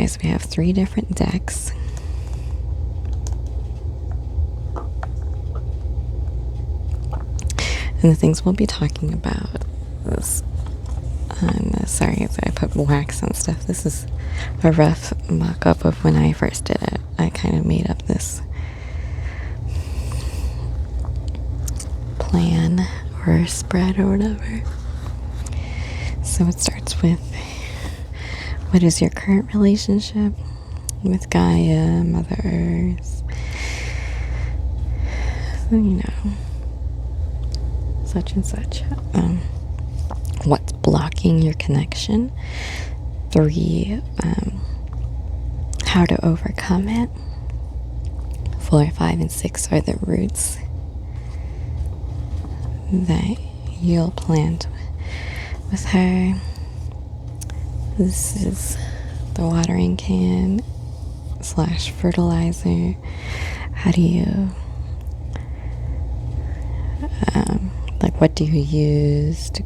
so we have 3 different decks. And the things we'll be talking about is, sorry, I put wax on stuff. This is a rough mock-up of when I first did it. I kind of made up this plan or spread or whatever. So it starts with, what is your current relationship with Gaia, Mother Earth? So, you know, such and such. What's blocking your connection? 3, how to overcome it. 4, 5, and 6 are the roots that you'll plant with her. This is the watering can / fertilizer. How do you, what do you use to,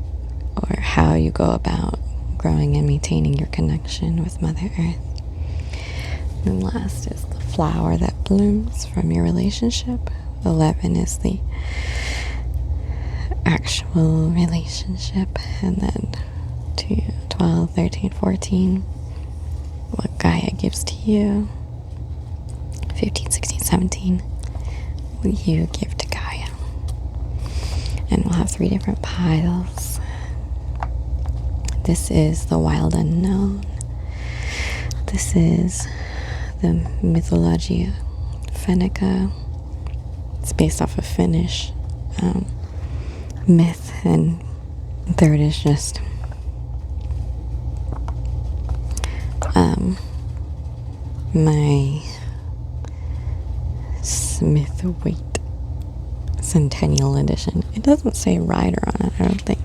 or how you go about growing and maintaining your connection with Mother Earth. And last is the flower that blooms from your relationship. 11 is the actual relationship, and then 12, 13, 14, what Gaia gives to you. 15, 16, 17, what you give to Gaia. And we'll have 3 different piles. This is the wild unknown. This is the Mythologia, Fennica. It's based off of Finnish myth, and 3rd is just my Smith Waite Centennial edition. It doesn't say rider on it, I don't think.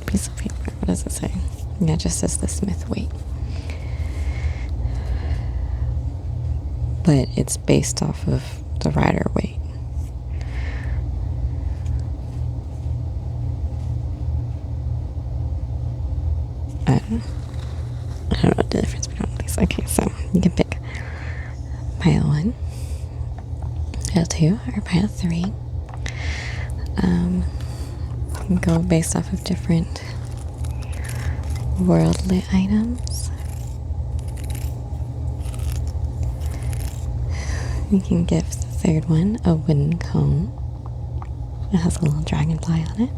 Piece of paper, what does it say? Yeah, it just says the Smith Waite. But it's based off of the rider weight. I don't know the difference between these. Okay, so you can pick pile 1, pile 2, or pile 3. You can go based off of different worldly items. You can give the 3rd one a wooden comb. It has a little dragonfly on it.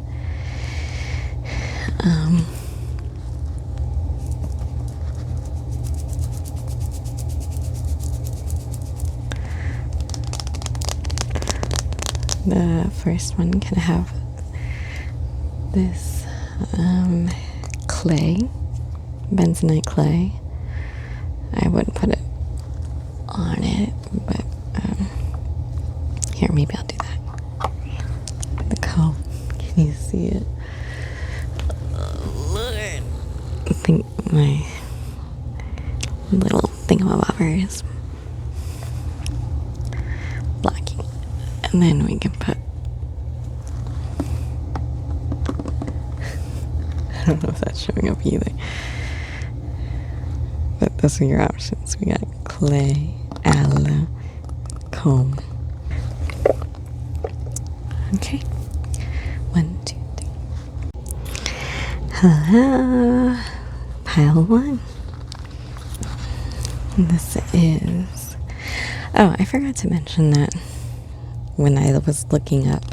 The first one can have this clay, bentonite clay. I wouldn't put it on it, but here, maybe I'll do that. The comb, can you see it? Oh, Lord. I think my little thingamabobbers blocking. And then we can put, I don't know if that's showing up either, but those are your options. We got clay, aloe, comb. Okay, 1, 2, 3. Hello, pile 1. This is, oh, I forgot to mention that when I was looking up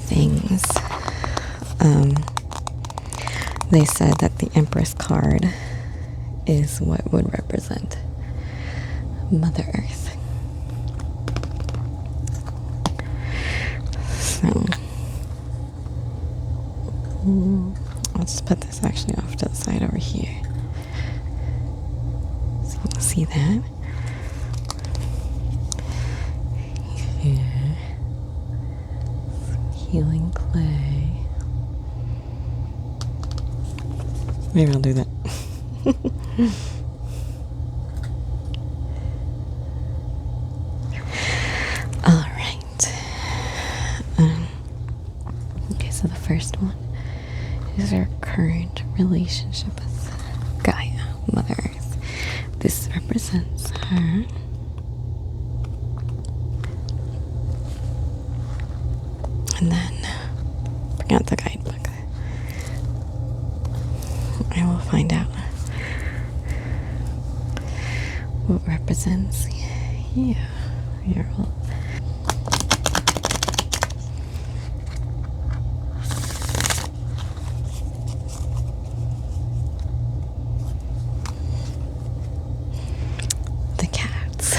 things, they said that the Empress card is what would represent Mother Earth. So, I'll just put this actually off to the side over here, so you can see that. Here, healing clay. Maybe I'll do that. All right. Okay, so the first one is our current relationship with Gaia, Mother Earth. This represents her. And then bring out the guidebook. I will find out what represents you. Your whole. The cats.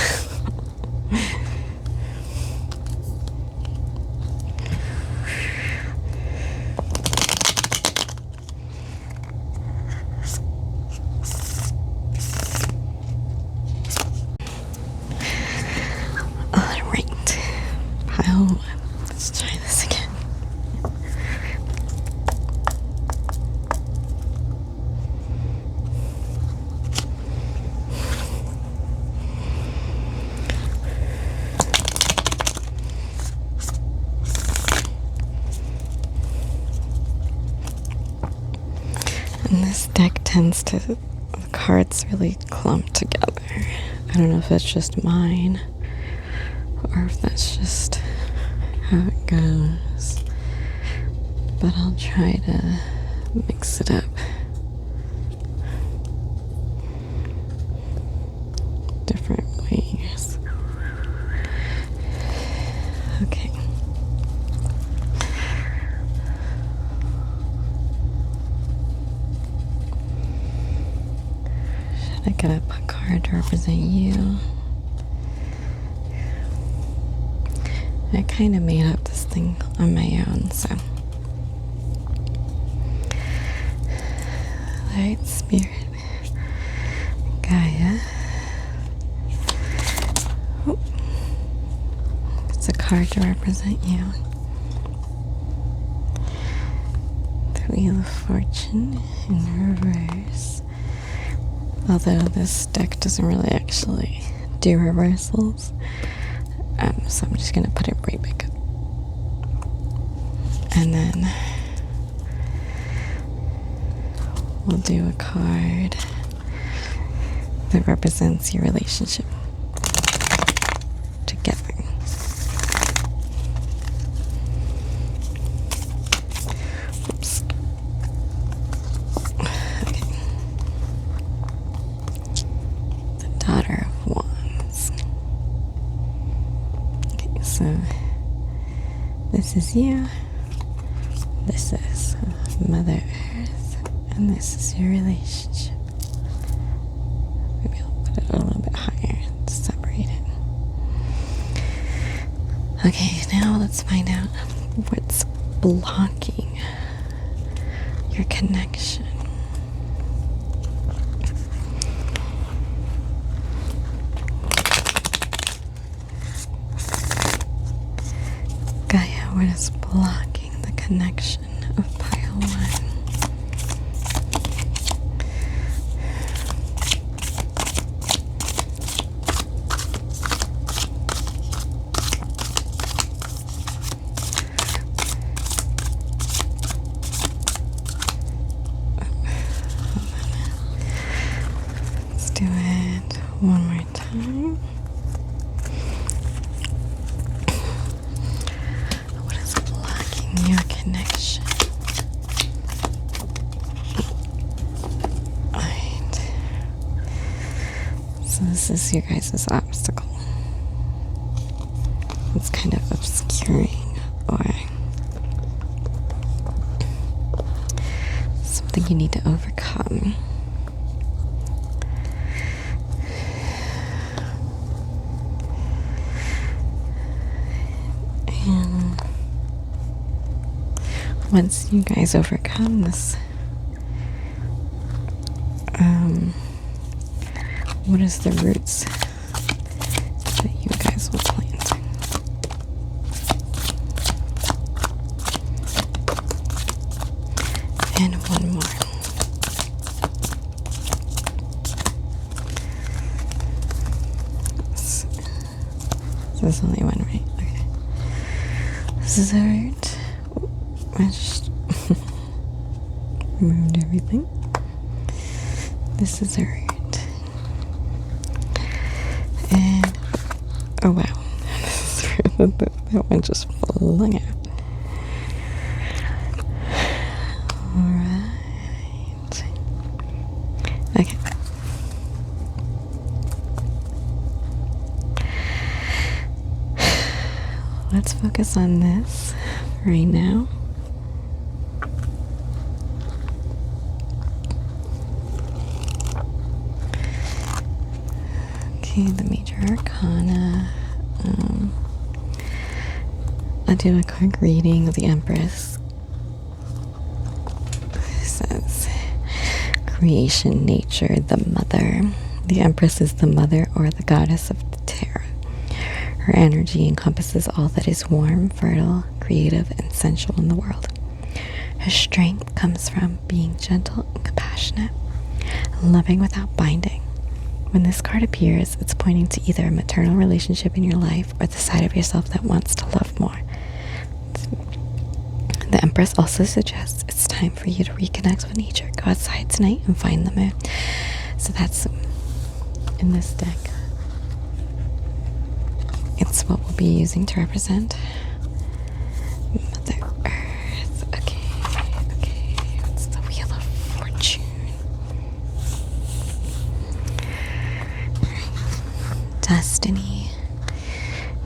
Alright. Pile 1. Let's try this again. And this deck tends to, the cards really clump together. I don't know if it's just mine or if that's just how it goes. But I'll try to mix it up different ways. Okay. Should I get up a card to represent you? I kind of made up this thing on my own, so. Light Spirit, Gaia. Oh. It's a card to represent you. The Wheel of Fortune in reverse. Although this deck doesn't really actually do reversals. So I'm just going to put it right back up. And then we'll do a card that represents your relationship together. Oops. Okay. The Daughter of Wands. Okay, so this is you. This is Mother Earth. And this is your relationship. Maybe I'll put it a little bit higher to separate it. Okay, now let's find out what's blocking your connection. Gaia, what is blocking the connection of pile 1? Let's do it one more time. What is blocking your connection? Alright. So this is your guys' obstacle. It's kind of obscuring or something you need to overcome. And once you guys overcome this, what is the roots that you guys will plant? And one more. There's only one, right? Okay. This is alright. I just removed everything. This is a root. And, oh wow. That one just flung out. Alright. Okay. Let's focus on this right now. Okay, the major arcana. I'll do a quick reading of the Empress. It says, creation, nature, the mother. The Empress is the mother or the goddess of the Terra. Her energy encompasses all that is warm, fertile, creative, and sensual in the world. Her strength comes from being gentle and compassionate, loving without binding. When this card appears, it's pointing to either a maternal relationship in your life or the side of yourself that wants to love more. The Empress also suggests it's time for you to reconnect with nature. Go outside tonight and find the moon. So that's in this deck. It's what we'll be using to represent Mother Earth. Okay. It's the Wheel of Fortune. Destiny.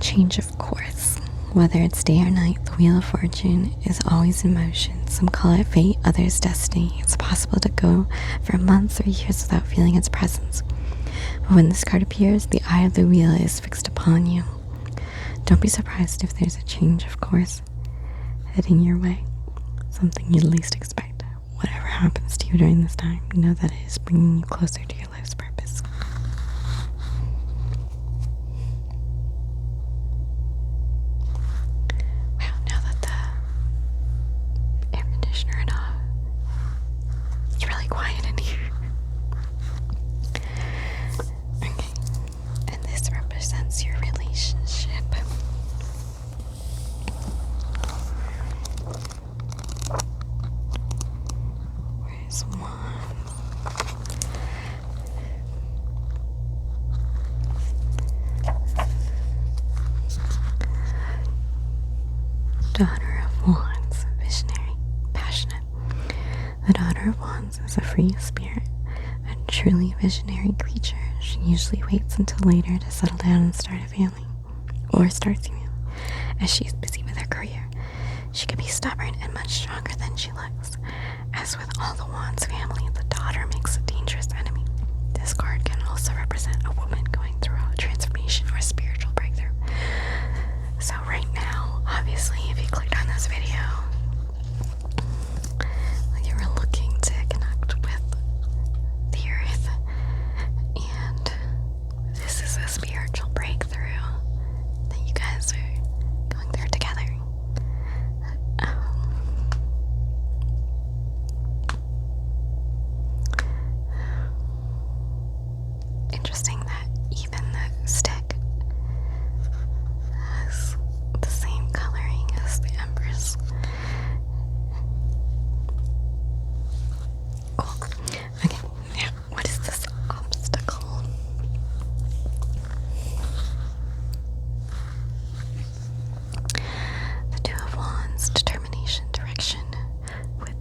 Change of course. Whether it's day or night, the Wheel of Fortune is always in motion. Some call it fate, others destiny. It's possible to go for months or years without feeling its presence. But when this card appears, the eye of the wheel is fixed upon you. Don't be surprised if there's a change of course heading your way. Something you'd least expect. Whatever happens to you during this time, know that it is bringing you closer to your life's purpose. Wow, now that the air conditioner and it's really quiet in here. Okay, and this represents your relationship. Where's one? Daughter of Wands, visionary, passionate. The Daughter of Wands is a free spirit, a truly visionary creature. She usually waits until later to settle down and start a family, or starts new, as she is busy with her career. She can be stubborn and much stronger than she looks. As with all the Wands family, the daughter makes a dangerous enemy. This card can also represent a woman going through a transformation or spiritual breakthrough. So right now, obviously, if you clicked on this video, you were looking to connect with the earth, and this is a spiritual breakthrough that you guys are going through together. Interesting that even the stick has the same coloring as the Empress. Cool. Okay, now what is this obstacle? The Two of Wands, determination, direction. With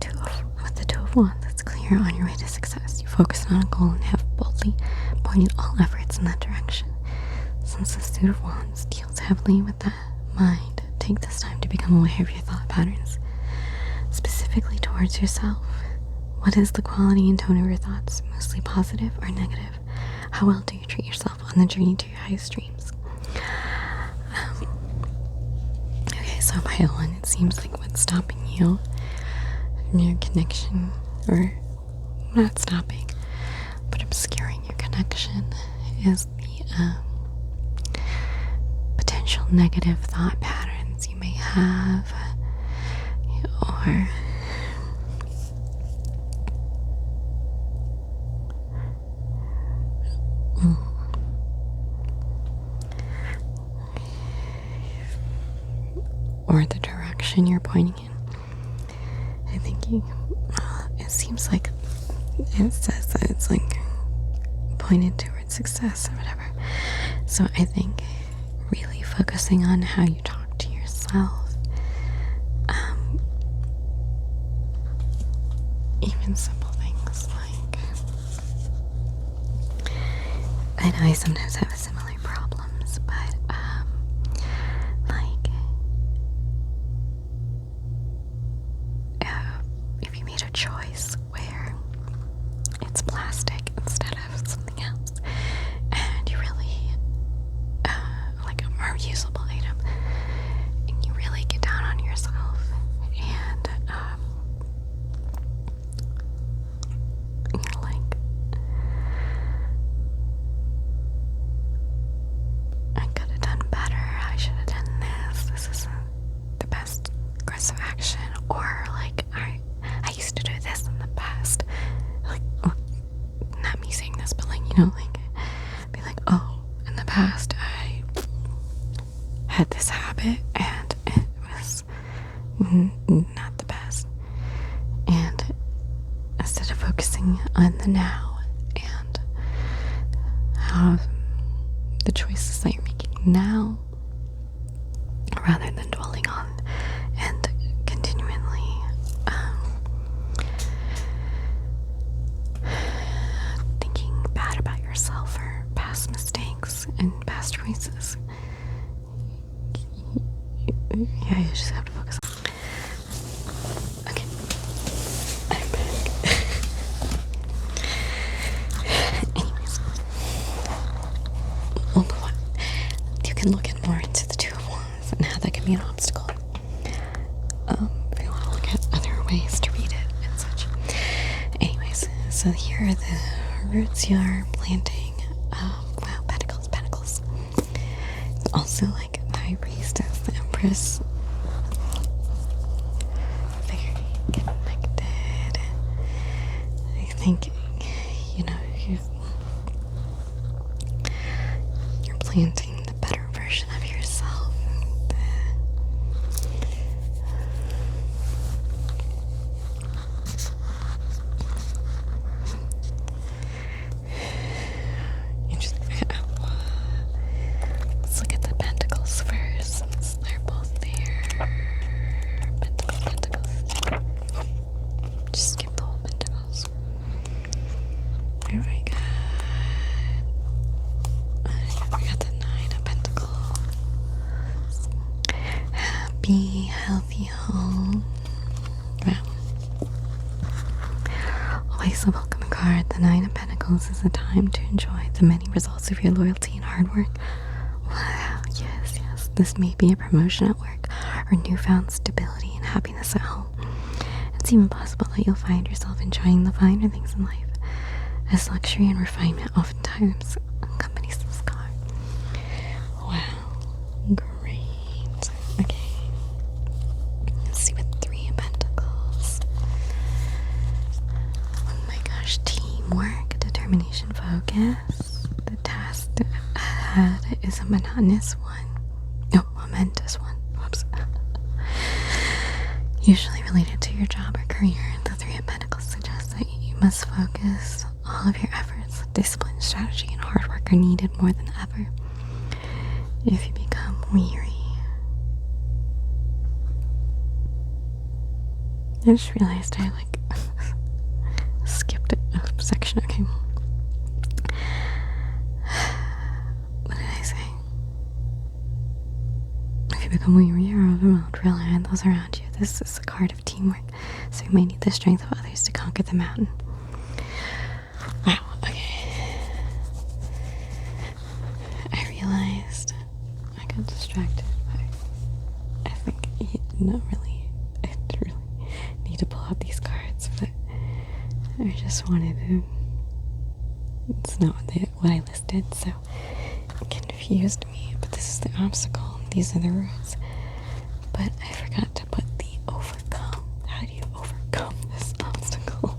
the Two of Wands, it's clear on your way to success. You focus on a goal and have boldly pointed all efforts in that direction. Since the Suit of Wands deals heavily with the mind, take this time to become aware of your thought patterns, specifically towards yourself. What is the quality and tone of your thoughts? Mostly positive or negative? How well do you treat yourself on the journey to your highest dreams? Okay, so by one, it seems like what's stopping you from your connection, or not stopping, but obscuring your connection, is the potential negative thought patterns you may have, or the direction you're pointing in. I think it seems like it says that it's like pointed towards success or whatever. So I think really focusing on how you talk to yourself, even simple things like, I know I sometimes have similar problems, but like if you made a choice where it's plastic instead of something else, and you really like a reusable item, and you really get down on yourself, and you're like, I could have done better, I should have done this isn't the best course of action, or like I used to do this in the past, like, oh, not me saying this, but like, you know, like, be like, oh, in the past I had this habit and it was not the best, and instead of focusing on the now and how the choices that you're making now, rather than dwelling on and continually thinking bad about yourself or past mistakes and past choices. Yeah, you just have to focus on. Okay, I'm back. Anyways, we'll move on. You can look at more into the Two of Wands and how that can be an obstacle. If you want to look at other ways to read it and such. Anyways, so here are the roots you are planting. Wow, pentacles. Also, like, the High Priestess, the Empress. Very connected. I think, you know, you're planting the better version of yourself. Let's look at the pentacles first, since they're both there. Pentacles. Just skip the whole pentacles. There we go. We got the Nine of Pentacles. Happy, healthy home. Wow. Always a welcome card. The Nine of Pentacles is a time to enjoy the many results of your loyalty and hard work. Wow, yes. This may be a promotion at work or newfound stability and happiness at home. It's even possible that you'll find yourself enjoying the finer things in life, as luxury and refinement oftentimes accompanies this card. Wow, great. Okay, let's see what Three of Pentacles. Oh my gosh, teamwork, determination, focus. The task ahead is a monotonous one. No, momentous one. Whoops. Usually related to your job or career, the Three of Pentacles suggests that you must focus all of your efforts. Discipline, strategy, and hard work are needed more than ever. If you become weary, I just realized I skipped a section. Okay. What did I say? If you become weary or overwhelmed, rely on those around you. This is a card of teamwork, so you may need the strength of others to conquer the mountain. Wow, okay. I realized I got distracted by, I think, not really, I didn't really need to pull out these cards, but I just wanted to, it's not what I listed, so it confused me, but this is the obstacle, these are the roots, but I forgot to put the overcome. How do you overcome this obstacle?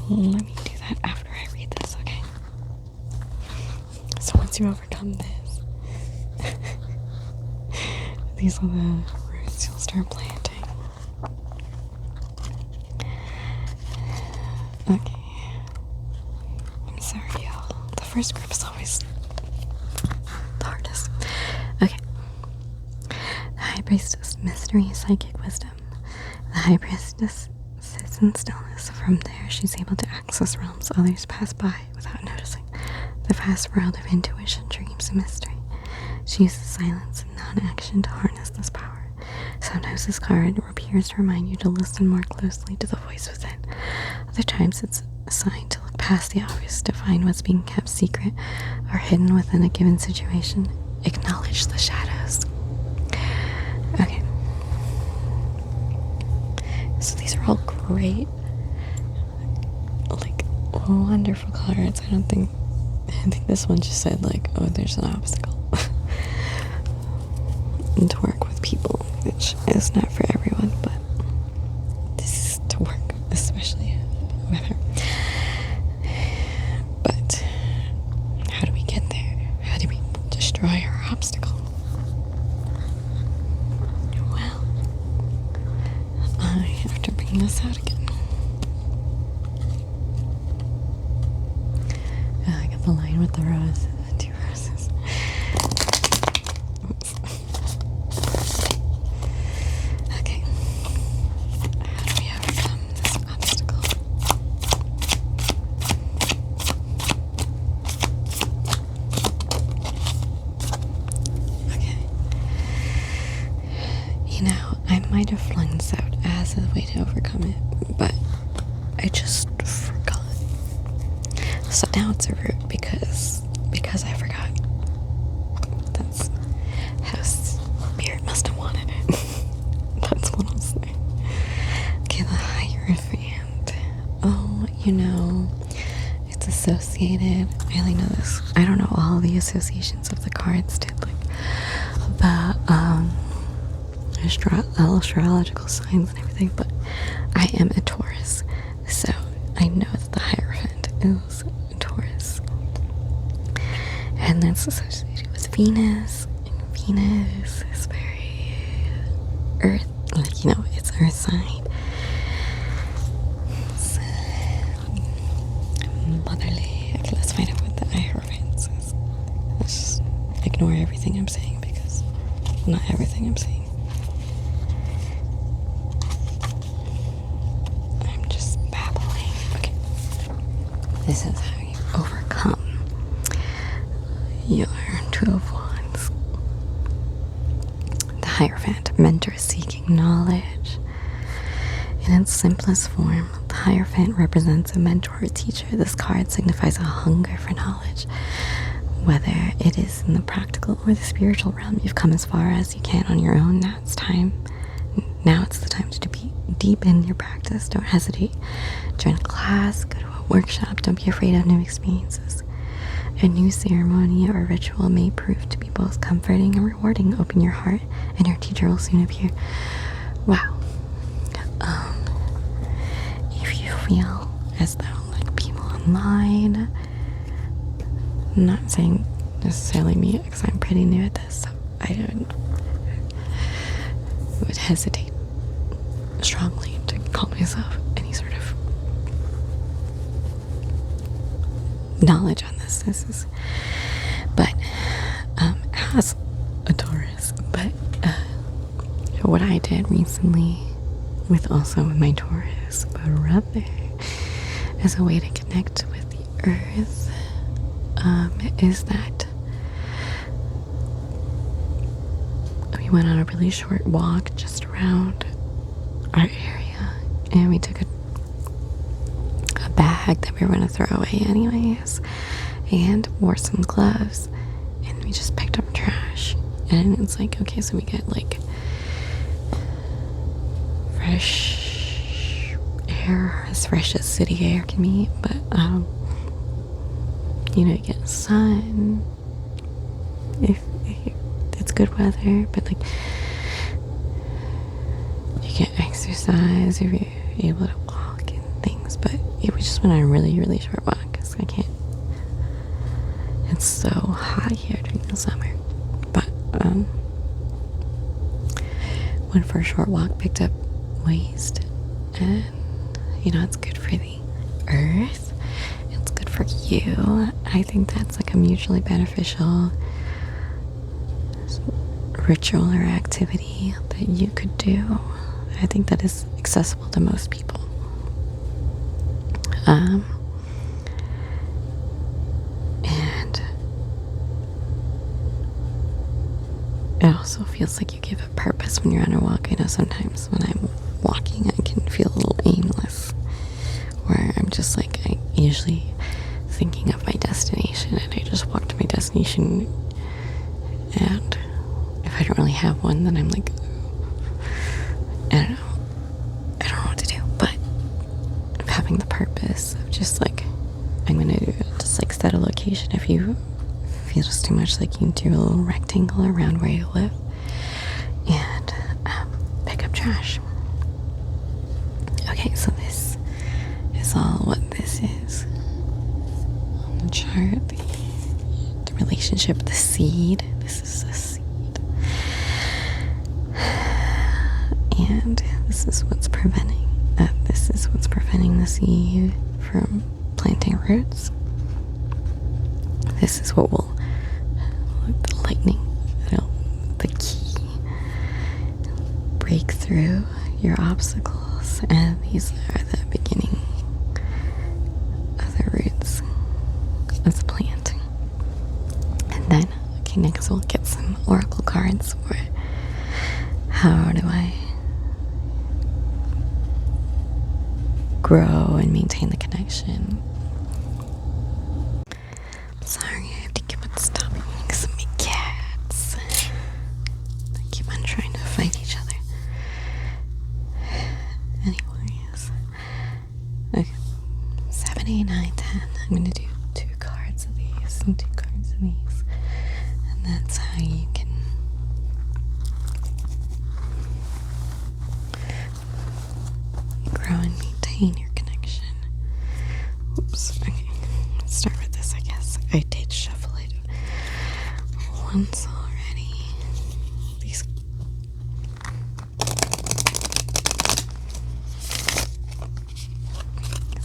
Let me do that after I read this, okay? So once you overcome this, these are the roots you'll start planting. Okay. I'm sorry, y'all. The first group is always the hardest. Okay. The High Priestess, mystery, psychic wisdom. The High Priestess sits in stillness. From there, she's able to access realms others pass by without noticing. The vast world of intuition, dreams, and mystery. She uses silence and non-action to harness this power. Sometimes this card appears to remind you to listen more closely to the voice within. Other times it's a sign to look past the obvious to find what's being kept secret or hidden within a given situation. Acknowledge the shadows. Okay. So these are all great, like, wonderful cards. I think this one just said, like, oh, there's an obstacle. And to work with people, which is not for everyone, but this is to work, especially with her. But how do we get there? How do we destroy our obstacle? Well, I have to bring this out again. I got the line with the rose, the 2 roses. Oops. Okay. How do we overcome this obstacle? Okay. You know, I might have flung this out as a way to overcome it, but I just forgot. So now it's a root because I forgot. That's how Spirit must have wanted it. That's what I'll say. Okay, the Hierophant. Oh, you know, it's associated. I only know this. I don't know all the associations of the cards to like the astrological signs and everything, but I am a Taurus, so I know that the Hierophant is a Taurus, and that's associated with Venus, and Venus is very earth, like, you know, it's earth sign. It's motherly. Okay, let's find out what the Hierophant says. Let's just ignore everything I'm saying, because not everything I'm saying. I'm just babbling. Okay. This is how you overcome your 2 of Wands. The Hierophant, mentor seeking knowledge. In its simplest form, the Hierophant represents a mentor or teacher. This card signifies a hunger for knowledge. Whether it is in the practical or the spiritual realm, you've come as far as you can on your own. Now it's time. Now it's the time to deepen your practice. Don't hesitate. Join a class, go to a workshop. Don't be afraid of new experiences. A new ceremony or ritual may prove to be both comforting and rewarding. Open your heart and your teacher will soon appear. Wow. If you feel as though, like, people online, I'm not saying necessarily me, because I'm pretty new at this, so I would hesitate strongly to call myself any sort of knowledge on this. This is, but as a Taurus, but what I did recently with my Taurus brother as a way to connect with the earth is that we went on a really short walk just around our area, and we took a bag that we were going to throw away anyways, and wore some gloves, and we just picked up trash. And it's like, okay, so we get like fresh air, as fresh as city air can be, but you know, you get sun if it's good weather, but like you get exercise if you're able to walk and things. But yeah, we just went on a really, really short walk because I can't, it's so hot here during the summer. But went for a short walk, picked up waste, and you know, it's good for the earth. It's good for you. I think that's like a mutually beneficial ritual or activity that you could do. I think that is accessible to most people. And it also feels like you give it purpose when you're on a walk. I know sometimes when I'm walking, I can feel a little aimless, where I'm just like, I usually thinking of my destination, and I just walk to my destination, and if I don't really have one, then I'm like, I don't know what to do. But having the purpose of just like, I'm gonna just like set a location. If you feel just too much, like you can do a little rectangle around where you live and pick up trash. Okay, so this is all what this is on the chart. The relationship, the seed. This is the seed. And this is what's preventing the seed from planting roots. This is what will, the lightning, the key, break through your obstacles, and these are the beginning of the roots of the plant. And then, okay, next we'll get some oracle cards for how do I grow and maintain the connection. Sorry, I have to keep on stopping because of my cats. They keep on trying to fight each other. Anyways. Okay. 7, 8, 9, 10. I'm going to do 2 cards of these and 2 cards of these. And that's how you can grow and maintain your connection. Oops. Okay. Let's start with this, I guess. I did shuffle it once already. These.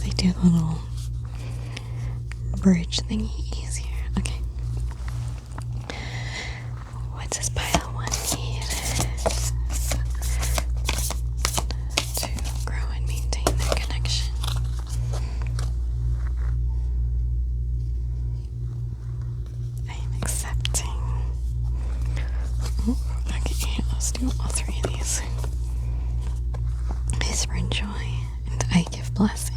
They do the little bridge thingy easier. Okay. What's this pile 1 need? To grow and maintain their connection. I am accepting. Okay, let's do all 3 of these. I spread joy and I give blessings.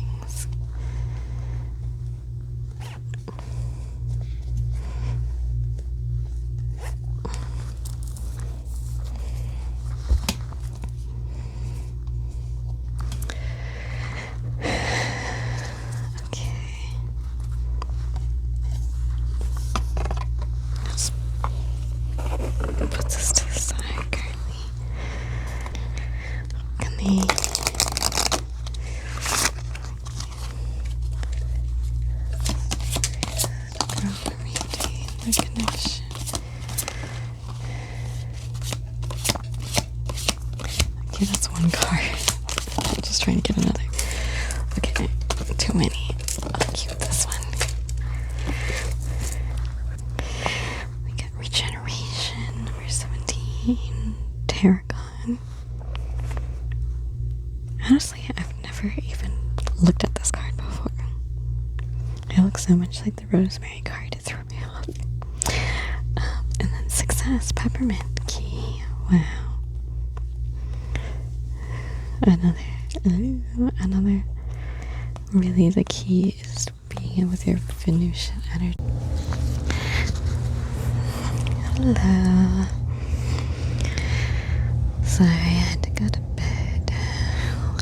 Put this to the side currently. Can they maintain the connection? Okay, that's 1 card. I'm just trying to get another. Okay, too many. I'll keep this one. We got regeneration, number 17, Tarragon. Honestly, I've never even looked at this card before. It looks so much like the rosemary card. It threw me off. And then success, peppermint key. Wow. Another. Really, the key is being with your Venusian energy. Hello. Sorry, I had to go to bed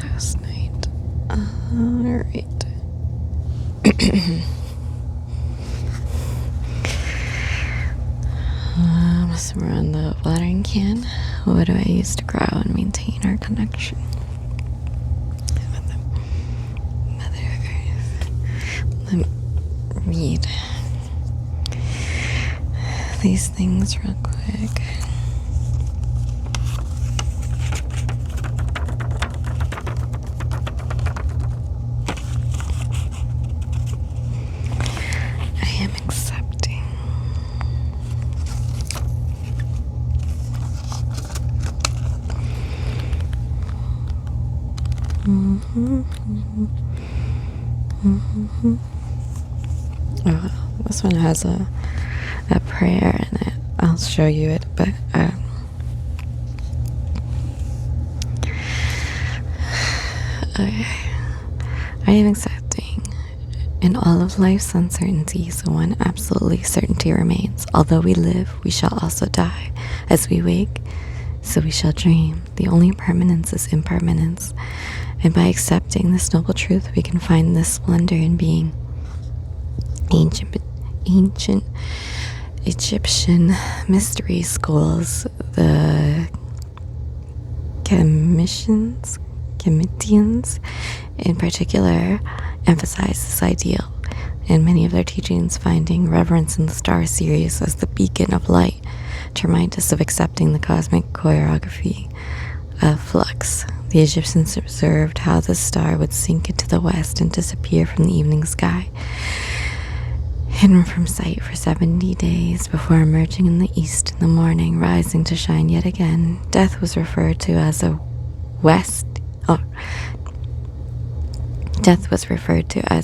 last night. Alright. So we're on the watering can. What do I use to grow and maintain our connection with Mother Earth? Let me read these things real quick. Oh, this one has a prayer in it. I'll show you it, but okay. I am accepting in all of life's uncertainties, one absolutely certainty remains. Although we live, we shall also die. As we wake, so we shall dream. The only permanence is impermanence. And by accepting this noble truth, we can find this splendor in being. Ancient Egyptian mystery schools, the Chemitians in particular, emphasize this ideal in many of their teachings, finding reverence in the star series as the beacon of light to remind us of accepting the cosmic choreography of flux. The Egyptians observed how the star would sink into the west and disappear from the evening sky, hidden from sight for 70 days before emerging in the east in the morning, rising to shine yet again. Death was referred to as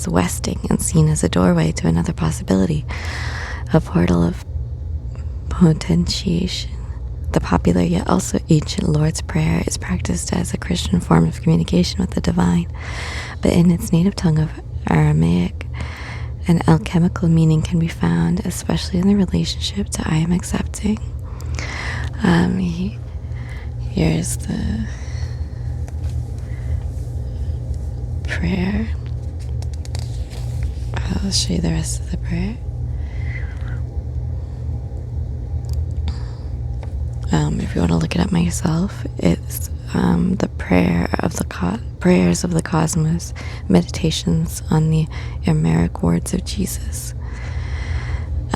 westing and seen as a doorway to another possibility, a portal of potentiation. The popular yet also ancient Lord's Prayer is practiced as a Christian form of communication with the divine, but in its native tongue of Aramaic, an alchemical meaning can be found, especially in the relationship to I am accepting. Here's the prayer. I'll show you the rest of the prayer. If you want to look it up myself, it's the prayers of the cosmos, meditations on the Aramaic words of Jesus.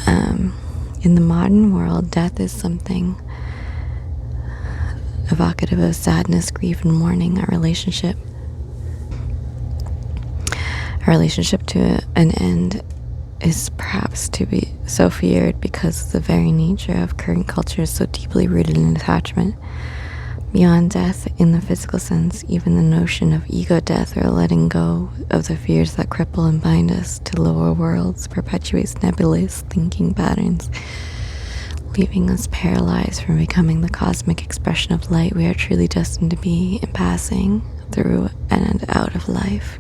In the modern world, death is something evocative of sadness, grief, and mourning. Our relationship to an end is perhaps to be so feared because the very nature of current culture is so deeply rooted in attachment. Beyond death, in the physical sense, even the notion of ego death or letting go of the fears that cripple and bind us to lower worlds perpetuates nebulous thinking patterns, leaving us paralyzed from becoming the cosmic expression of light we are truly destined to be in passing through and out of life.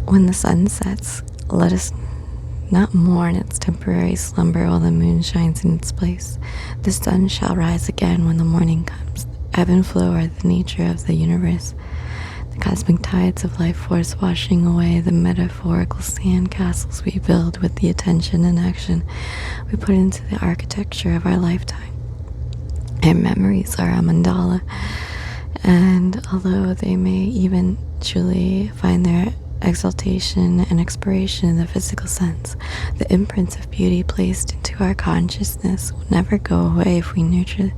When the sun sets, let us not mourn its temporary slumber while the moon shines in its place. The sun shall rise again when the morning comes. Ebb and flow are the nature of the universe, the cosmic tides of life force washing away the metaphorical sand castles we build with the attention and action we put into the architecture of our lifetime. Our memories are a mandala, and although they may eventually find their exaltation and expiration in the physical sense, the imprints of beauty placed into our consciousness will never go away if we nurture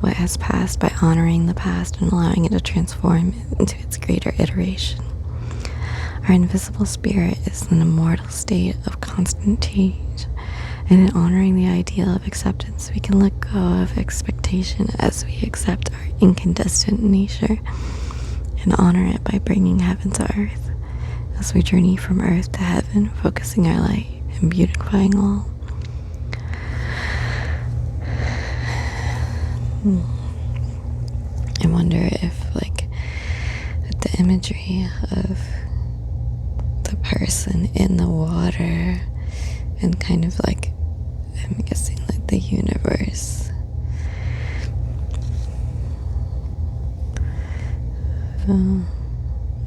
what has passed by honoring the past and allowing it to transform into its greater iteration. Our invisible spirit is an immortal state of constant change, and in honoring the ideal of acceptance, we can let go of expectation as we accept our incandescent nature and honor it by bringing heaven to earth. As we journey from earth to heaven, focusing our light and beautifying all. I wonder if, the imagery of the person in the water and kind of I'm guessing the universe.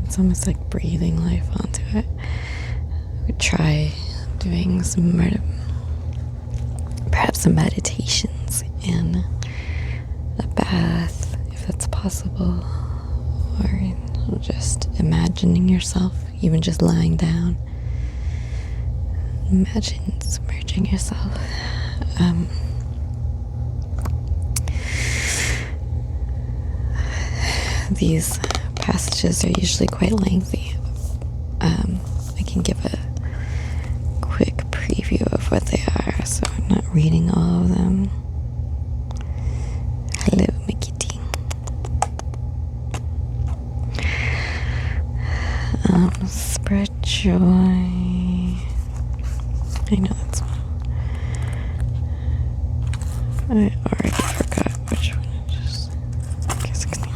It's almost like breathing life onto it. I would try doing perhaps some meditations in a bath, if that's possible, or just imagining yourself, even just lying down. Imagine submerging yourself. These passages are usually quite lengthy. I can give a quick preview of what they are, so I'm not reading all of them. Hello, Mickey. Spread joy. I know that's one. I already forgot which one it is. Okay, 69.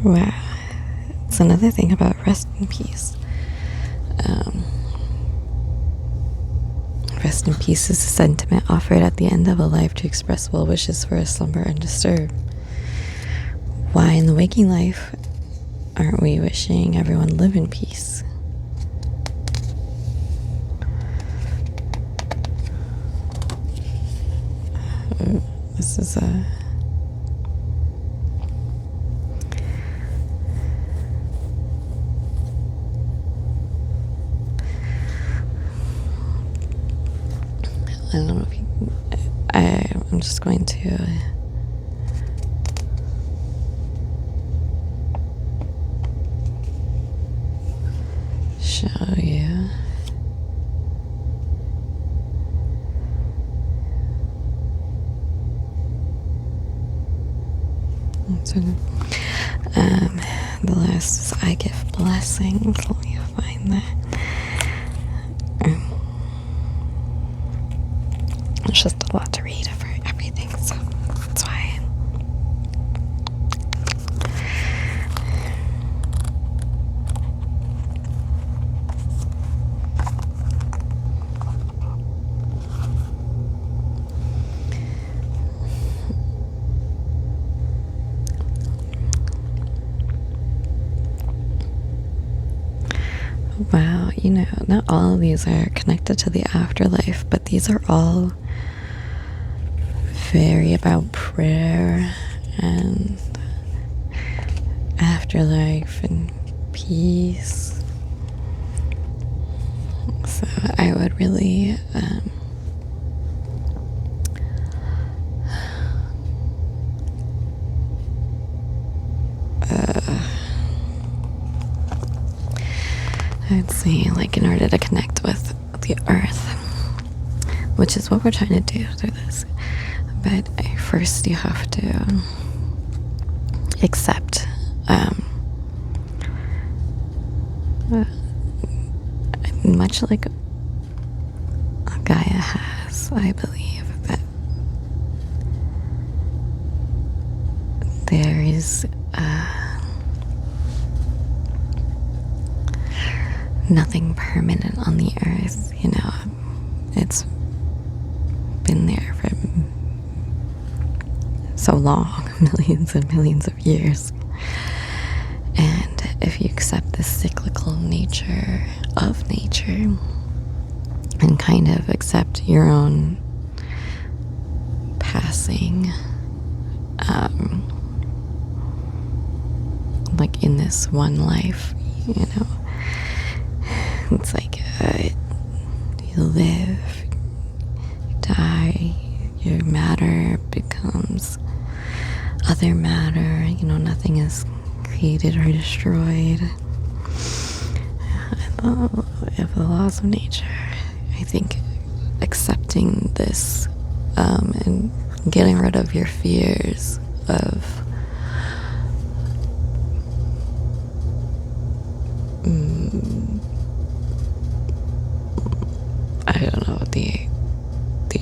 Wow. It's another thing about rest in peace. Rest in peace is a sentiment offered at the end of a life to express well wishes for a slumber undisturbed. Why in the waking life aren't we wishing everyone live in peace? This is a I don't know if you, I'm just going to show you. So, the last is I give blessings. Let me find that. It's just a lot to read for everything, so that's why. Wow, not all of these are connected to the afterlife, but these are all very about prayer and afterlife and peace. So I would really I'd say, like, in order to connect with the earth, which is what we're trying to do through this, but first you have to accept much like Gaia has, I believe, that there is nothing permanent on the earth. It's been there for so long, millions and millions of years. And if you accept the cyclical nature of nature and kind of accept your own passing, like in this one life, it's like you live, you die, your matter becomes other matter, nothing is created or destroyed. Of the laws of nature, I think accepting this and getting rid of your fears of I don't know, the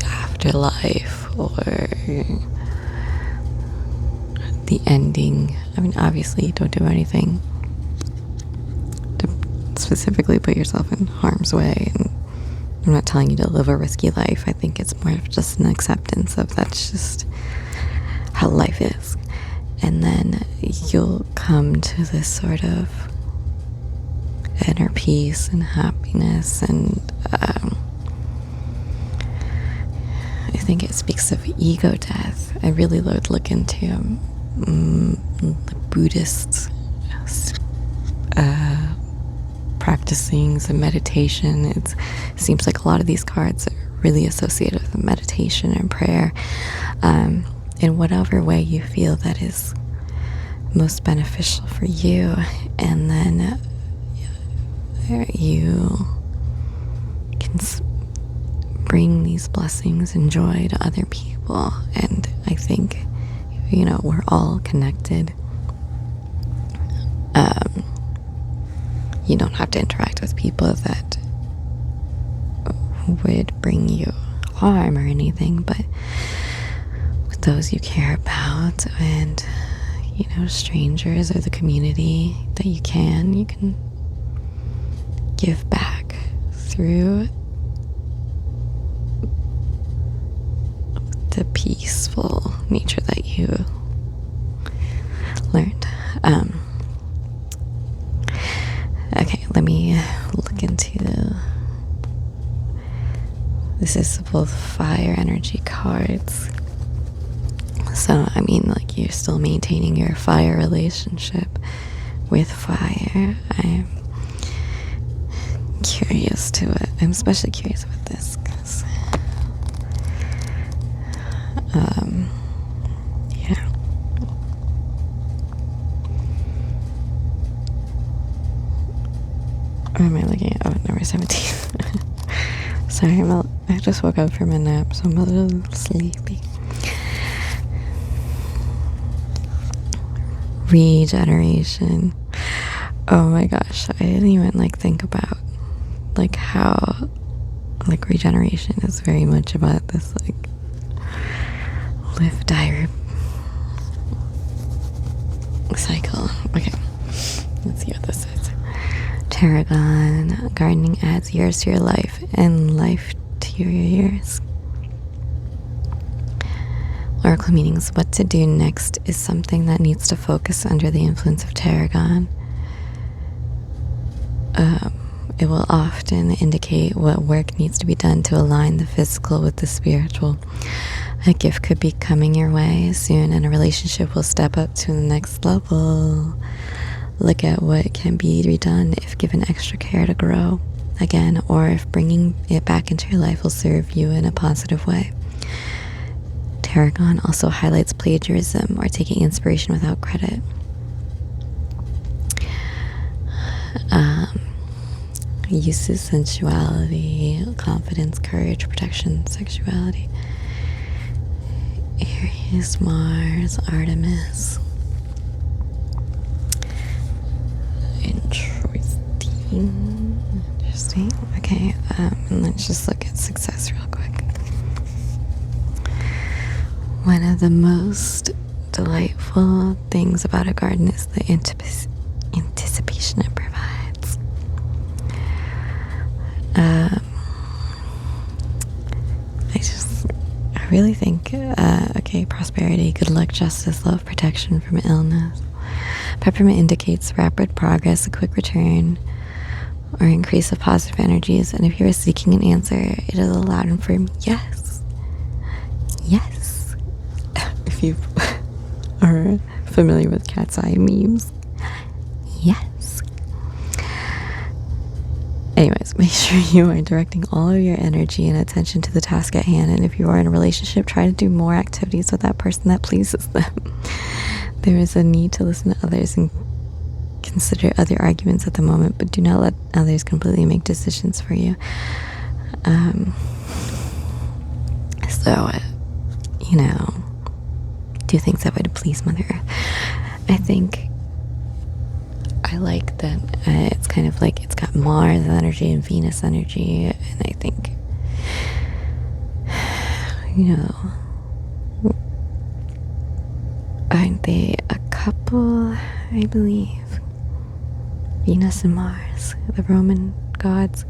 afterlife or the ending. I mean, obviously you don't do anything to specifically put yourself in harm's way, and I'm not telling you to live a risky life. I think it's more of just an acceptance of that's just how life is. And then you'll come to this sort of inner peace and happiness, and I think it speaks of ego death. I really would look into the Buddhists practicing some meditation. It seems like a lot of these cards are really associated with meditation and prayer, in whatever way you feel that is most beneficial for you. And then you can bring these blessings and joy to other people. And I think if we're all connected. You don't have to interact with people that would bring you harm or anything, but with those you care about and strangers or the community that you can give back through the peaceful nature that you learned. Okay, let me look into this. Is both fire energy cards. So, you're still maintaining your fire relationship with fire. I'm curious to it. I'm especially curious about this because, yeah. Or am I looking at, number 17? Sorry, I just woke up from a nap, so I'm a little sleepy. Regeneration. Oh my gosh, I didn't even think about how regeneration is very much about this live, die, cycle. Okay, let's see what this is. Tarragon. Gardening adds years to your life and life to your years. Oracle meanings. What to do next is something that needs to focus under the influence of tarragon. It will often indicate what work needs to be done to align the physical with the spiritual. A gift could be coming your way soon, and a relationship will step up to the next level. Look at what can be redone if given extra care to grow again, or if bringing it back into your life will serve you in a positive way. Tarragon also highlights plagiarism or taking inspiration without credit. Uses sensuality, confidence, courage, protection, sexuality. Aries, Mars, Artemis. Interesting. Okay, and let's just look at success real quick. One of the most delightful things about a garden is the anticipation it provides. I really think, prosperity, good luck, justice, love, protection from illness. Peppermint indicates rapid progress, a quick return, or increase of positive energies. And if you are seeking an answer, it is a loud and firm yes. Yes. If you are familiar with cat's eye memes. Yes. Anyways, make sure you are directing all of your energy and attention to the task at hand. And if you are in a relationship, try to do more activities with that person that pleases them. There is a need to listen to others and consider other arguments at the moment, but do not let others completely make decisions for you. Do things that would please Mother Earth. I think I like that it's kind of it's got Mars energy and Venus energy, and I think, aren't they a couple, I believe? Venus and Mars, the Roman gods.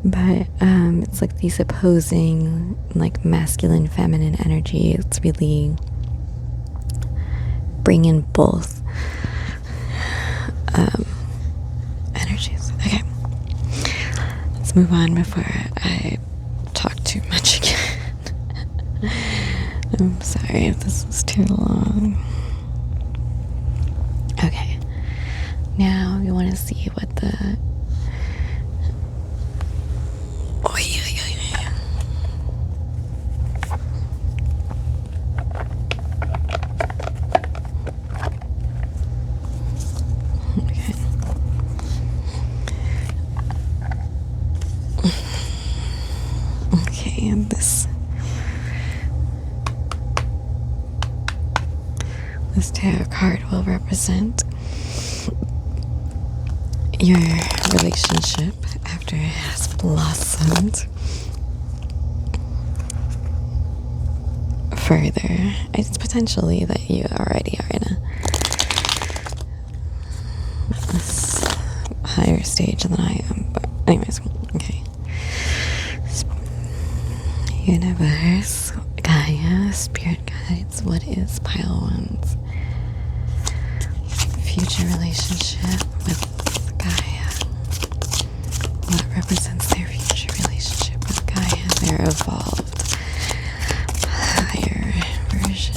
But it's these opposing, masculine, feminine energy. It's really bringing both energies. Okay, let's move on before I talk too much again. I'm sorry if this is too long. Okay, now we want to see what the This tarot card will represent your relationship after it has blossomed further. It's potentially that you already are in a higher stage than I am, but anyways, okay. Universe, Gaia, spirit guides, what is pile one's future relationship with Gaia? What represents their future relationship with Gaia? Their evolved, higher version.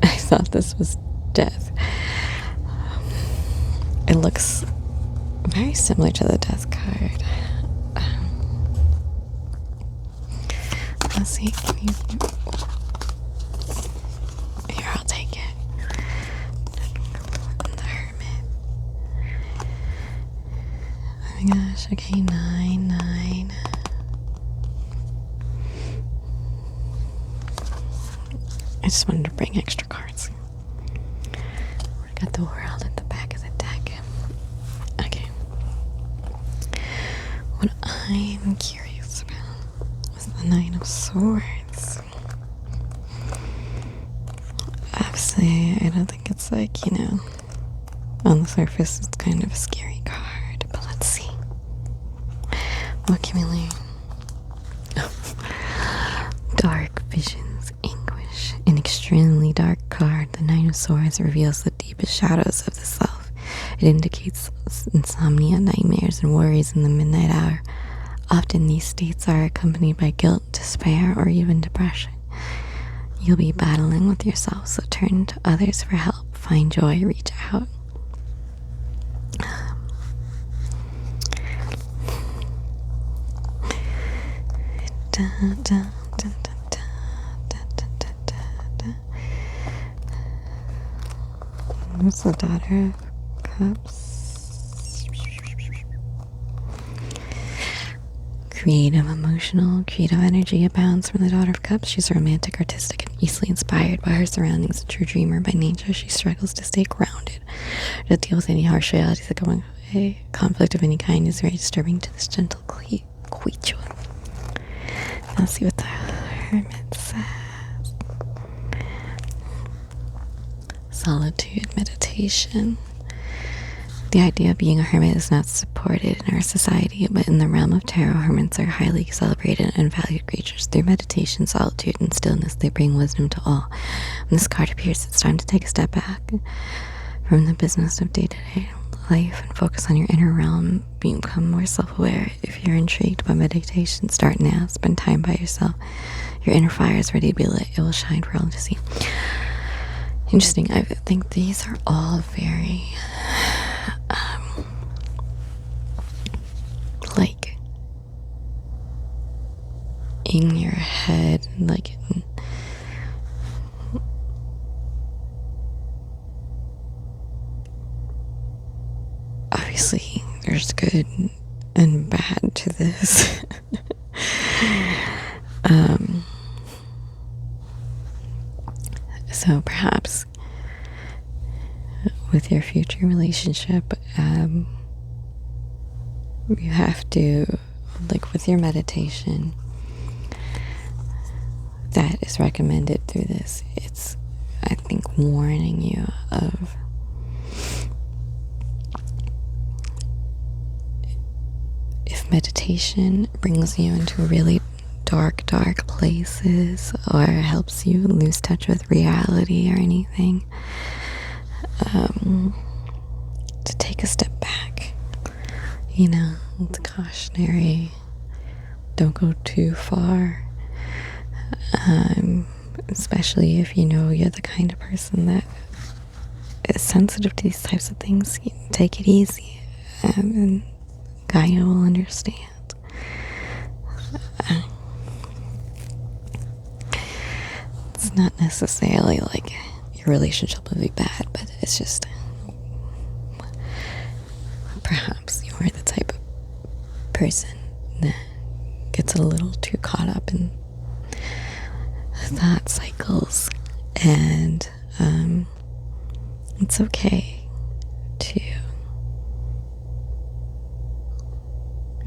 I thought this was death. It looks very similar to the death card. Let's see, can you... Here, I'll take it. The Hermit. Oh my gosh, okay, 9. I just wanted to bring extra cards. We got the World at the back of the deck. Okay. What I'm curious about was the 9 of Swords. Obviously, I don't think it's like, you know, on the surface it's kind of a scary card, but let's see. What can we learn? Dark visions, anguish. An extremely dark card, the 9 of Swords reveals the deepest shadows of the self. It indicates insomnia, nightmares, and worries in the midnight hour. Often these states are accompanied by guilt, despair, or even depression. You'll be battling with yourself, so turn to others for help. Find joy, reach out. What's the Daughter of Cups? Creative, emotional, creative energy abounds from the Daughter of Cups. She's romantic, artistic, and easily inspired by her surroundings. A true dreamer by nature, she struggles to stay grounded, to deal with any harsh realities that go away. Conflict of any kind is very disturbing to this gentle creature. Let's see what the Hermit says. Solitude, meditation. The idea of being a hermit is not supported in our society, but in the realm of tarot, hermits are highly celebrated and valued creatures. Through meditation, solitude, and stillness, they bring wisdom to all. When this card appears, it's time to take a step back from the business of day-to-day life and focus on your inner realm, become more self-aware. If you're intrigued by meditation, start now. Spend time by yourself. Your inner fire is ready to be lit. It will shine for all to see. Interesting. I think these are all very like in your head, like obviously there's good and bad to this. So perhaps with your future relationship, you have to, like with your meditation that is recommended through this, it's, I think, warning you of if meditation brings you into really dark places or helps you lose touch with reality or anything, to take a step back. You know, it's cautionary. Don't go too far. Especially if you know you're the kind of person that is sensitive to these types of things. Take it easy, and Gaia will understand. It's not necessarily like your relationship will be bad, but it's just perhaps you're the type of person that gets a little too caught up in thought cycles, and it's okay to,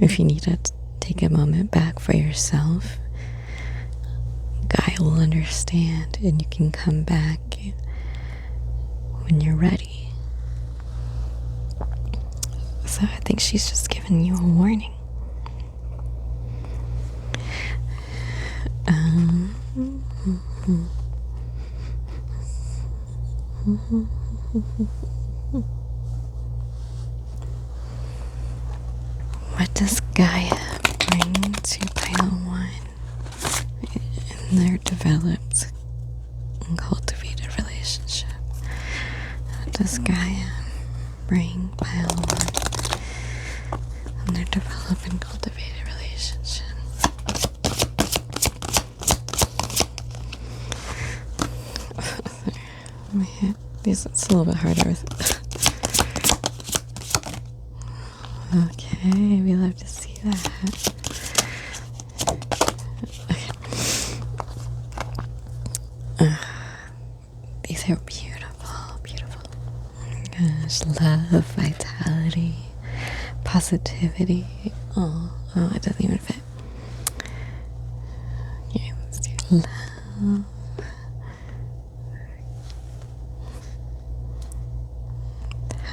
if you need to take a moment back for yourself, Gaia will understand, and you can come back when you're ready. So I think she's just giving you a warning. What does Gaia bring to pile 1 in their developed and cultivated relationship? What does Gaia bring pile 1 in their developed and cultivated relationship? My head. It's a little bit harder with Okay, we love to see that. Okay. These are beautiful, beautiful. Gosh, love, vitality, positivity. Oh, it doesn't even fit. Okay, let's do love.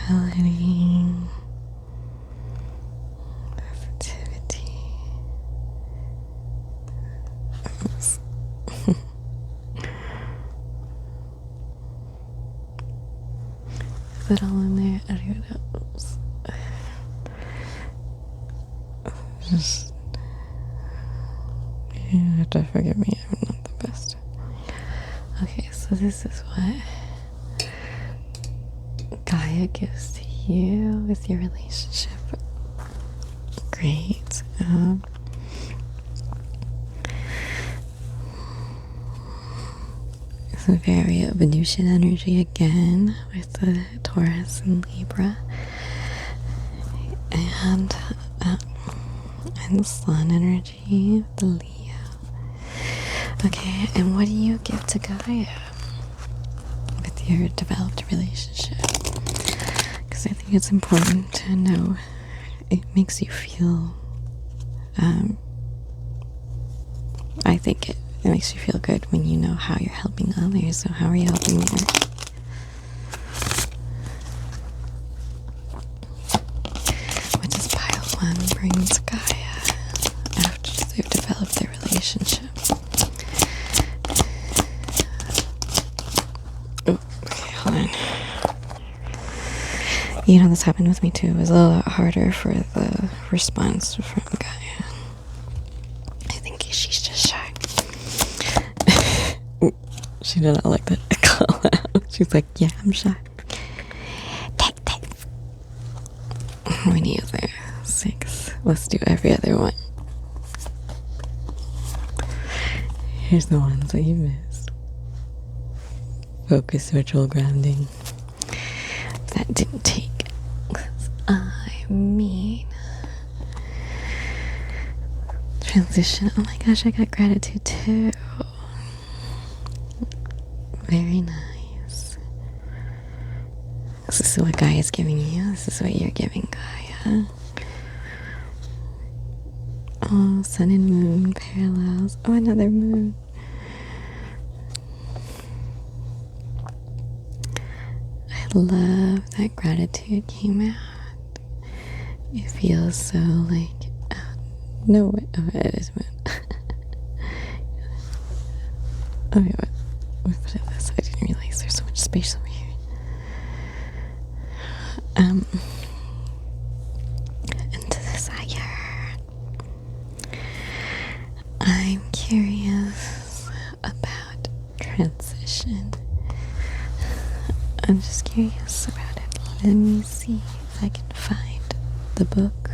Vitality. Positivity. Is it all in there? I don't even know. Just, you have to forgive me, I'm not the best. Okay, so this is what Gaia gives to you with your relationship. Great. It's a very Venusian energy again with the Taurus and Libra, and the Sun energy with the Leo. Okay, and what do you give to Gaia with your developed relationship? Because I think it's important to know it makes you feel, I think it makes you feel good when you know how you're helping others. So how are you helping me? What does pile 1 bring to Gaia after they've developed their relationship? Oh, okay, hold on. You know, this happened with me too. It was a lot harder for the response from Gaia. I think she's just shy. She did not like that call out. She's like, yeah, I'm shy. Take. We need there. 6. Let's do every other one. Here's the ones that you missed. Focus, ritual, grounding. That didn't take. I mean, transition. Oh my gosh, I got gratitude too. Very nice. This is what Gaia is giving you. This is what you're giving Gaia. Oh, sun and moon parallels. Oh, another moon. I love that gratitude came out. It feels so like, no way. Oh, it is moon. Okay, what? We put it this. I didn't realize there's so much space over here. Into desire. I'm curious about transition. I'm just curious about it. Let me see if I can find the book.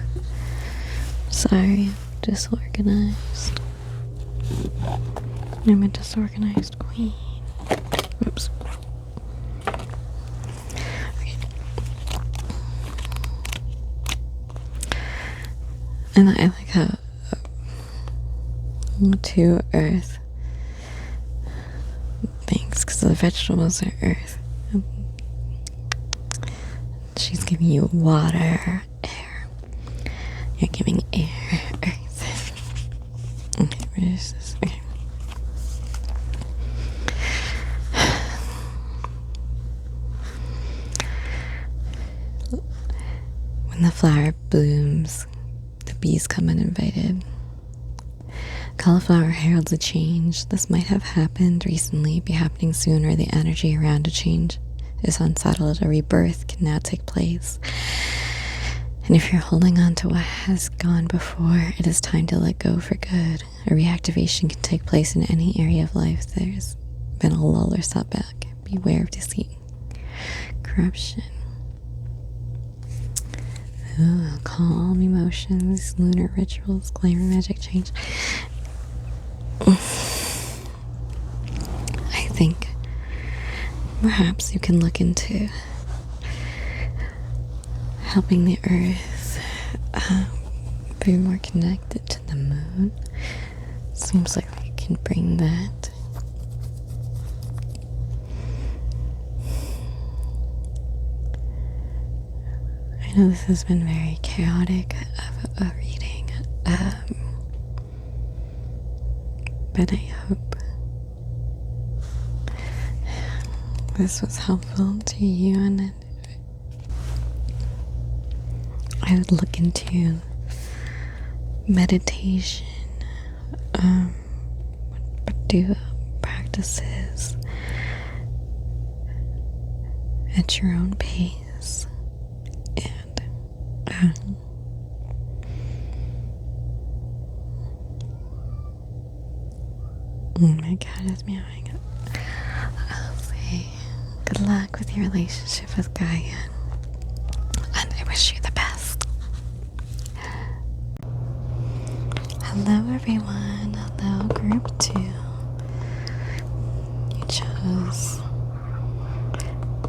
Sorry, I'm disorganized. I'm a disorganized queen. Oops. Okay. And I like how to Earth vegetables are earth. She's giving you water, air. You're giving air, earth. Okay, where is this? Okay. When the flower blooms, the bees come uninvited. Cauliflower heralds a change. This might have happened recently, be happening soon, or the energy around a change is unsettled. A rebirth can now take place. And if you're holding on to what has gone before, it is time to let go for good. A reactivation can take place in any area of life. There's been a lull or setback. Beware of deceit. Corruption. Ooh, calm emotions, lunar rituals, glamour, magic, change. I think perhaps you can look into helping the earth be more connected to the moon. Seems like we can bring that. I know this has been very chaotic of a reading, but I hope this was helpful to you, and I would look into meditation, do practices at your own pace. Oh my God, it's meowing. I'll say good luck with your relationship with Gaia, and I wish you the best. Hello everyone, hello group 2. You chose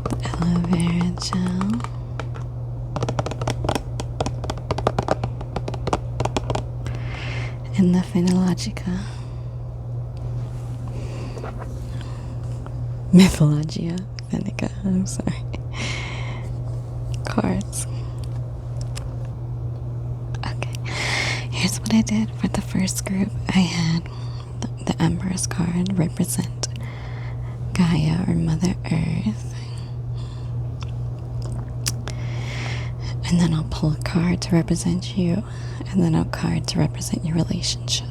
the aloe vera gel. In the Mythologia. Mythologia. Fennica. I'm sorry. Cards. Okay. Here's what I did for the first group. I had the Empress card represent Gaia or Mother Earth. And then I'll pull a card to represent you, and then a card to represent your relationship.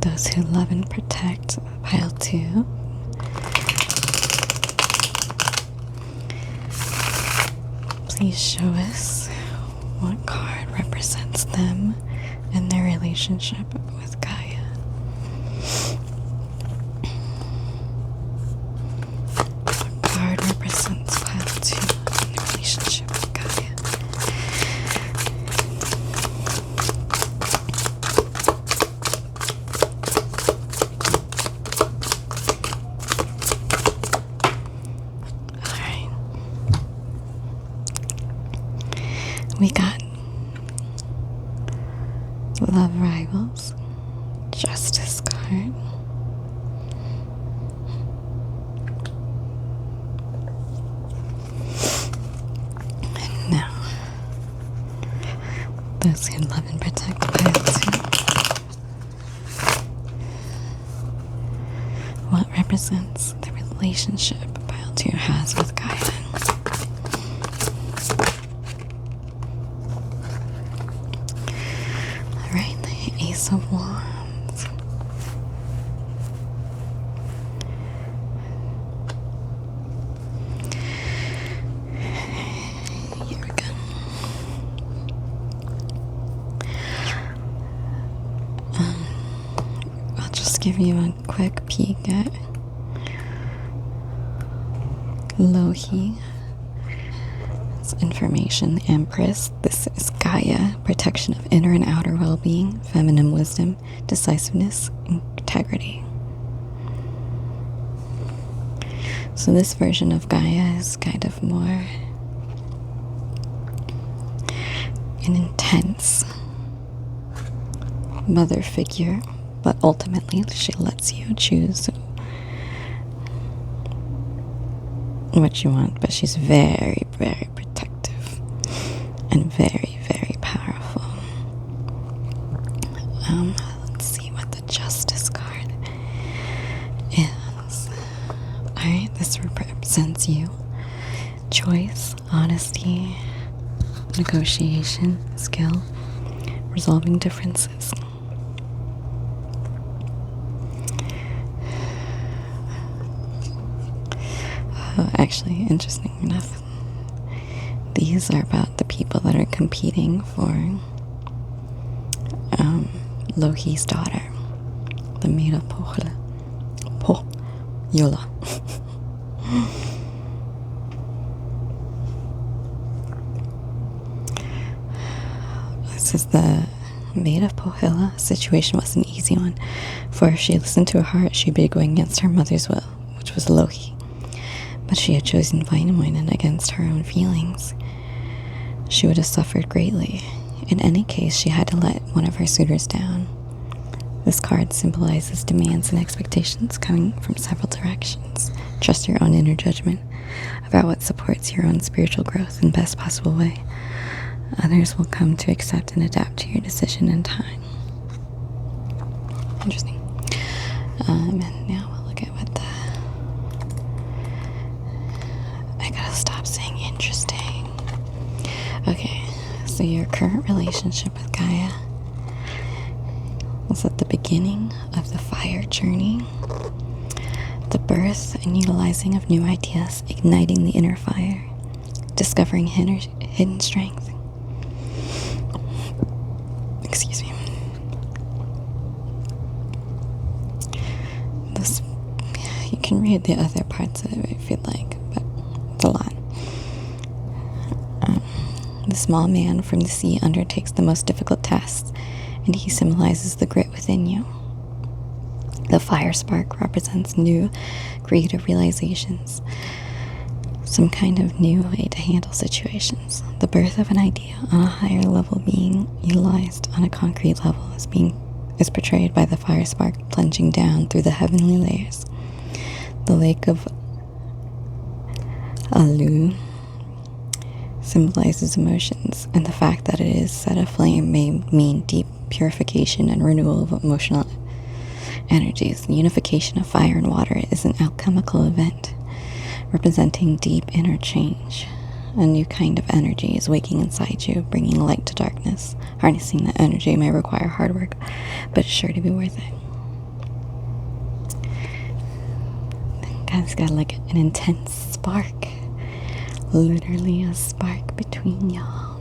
Those who love and protect, pile 2. Please show us what card represents them and their relationship with Gaia. What card represents pile 2 and their relationship with Gaia? Alright. We got Love Rivals, Justice card, and now those who love and protect pile 2. What represents the relationship pile 2 has with Gaia? Ace of Wands. Here we go. I'll just give you a quick peek at Lohi. Information. The Empress. This is Gaia, protection of inner and outer well-being, feminine wisdom, decisiveness, integrity. So this version of Gaia is kind of more an intense mother figure, but ultimately she lets you choose what you want, but she's very, very protective and very, very powerful. Let's see what the Justice card is. Alright, this represents you. Choice, honesty, negotiation, skill, resolving differences. Actually, interesting enough, these are about the people that are competing for Loki's daughter, the Mira Yola. This is the Maid of Pohila. Situation was an easy one, for if she listened to her heart, she'd be going against her mother's will, which was Loki. But she had chosen Wainamoinen against her own feelings. She would have suffered greatly. In any case, she had to let one of her suitors down. This card symbolizes demands and expectations coming from several directions. Trust your own inner judgment about what supports your own spiritual growth in the best possible way. Others will come to accept and adapt to your decision in time. Interesting. And now we'll look at what I gotta stop saying interesting. Okay, so your current relationship with Gaia was at the beginning of the fire journey, the birth and utilizing of new ideas, igniting the inner fire, discovering hidden strength. Excuse me. This, you can read the other parts of it if you'd like, but it's a lot. The small man from the sea undertakes the most difficult tasks, and he symbolizes the grit within you. The fire spark represents new creative realizations, some kind of new way to handle situations. The birth of an idea on a higher level being utilized on a concrete level is portrayed by the fire spark plunging down through the heavenly layers. The lake of Alu symbolizes emotions, and the fact that it is set aflame may mean deep purification and renewal of emotional energies. The unification of fire and water is an alchemical event representing deep inner change. A new kind of energy is waking inside you, bringing light to darkness. Harnessing that energy may require hard work, but it's sure to be worth it. God's got like an intense spark. Literally a spark between y'all.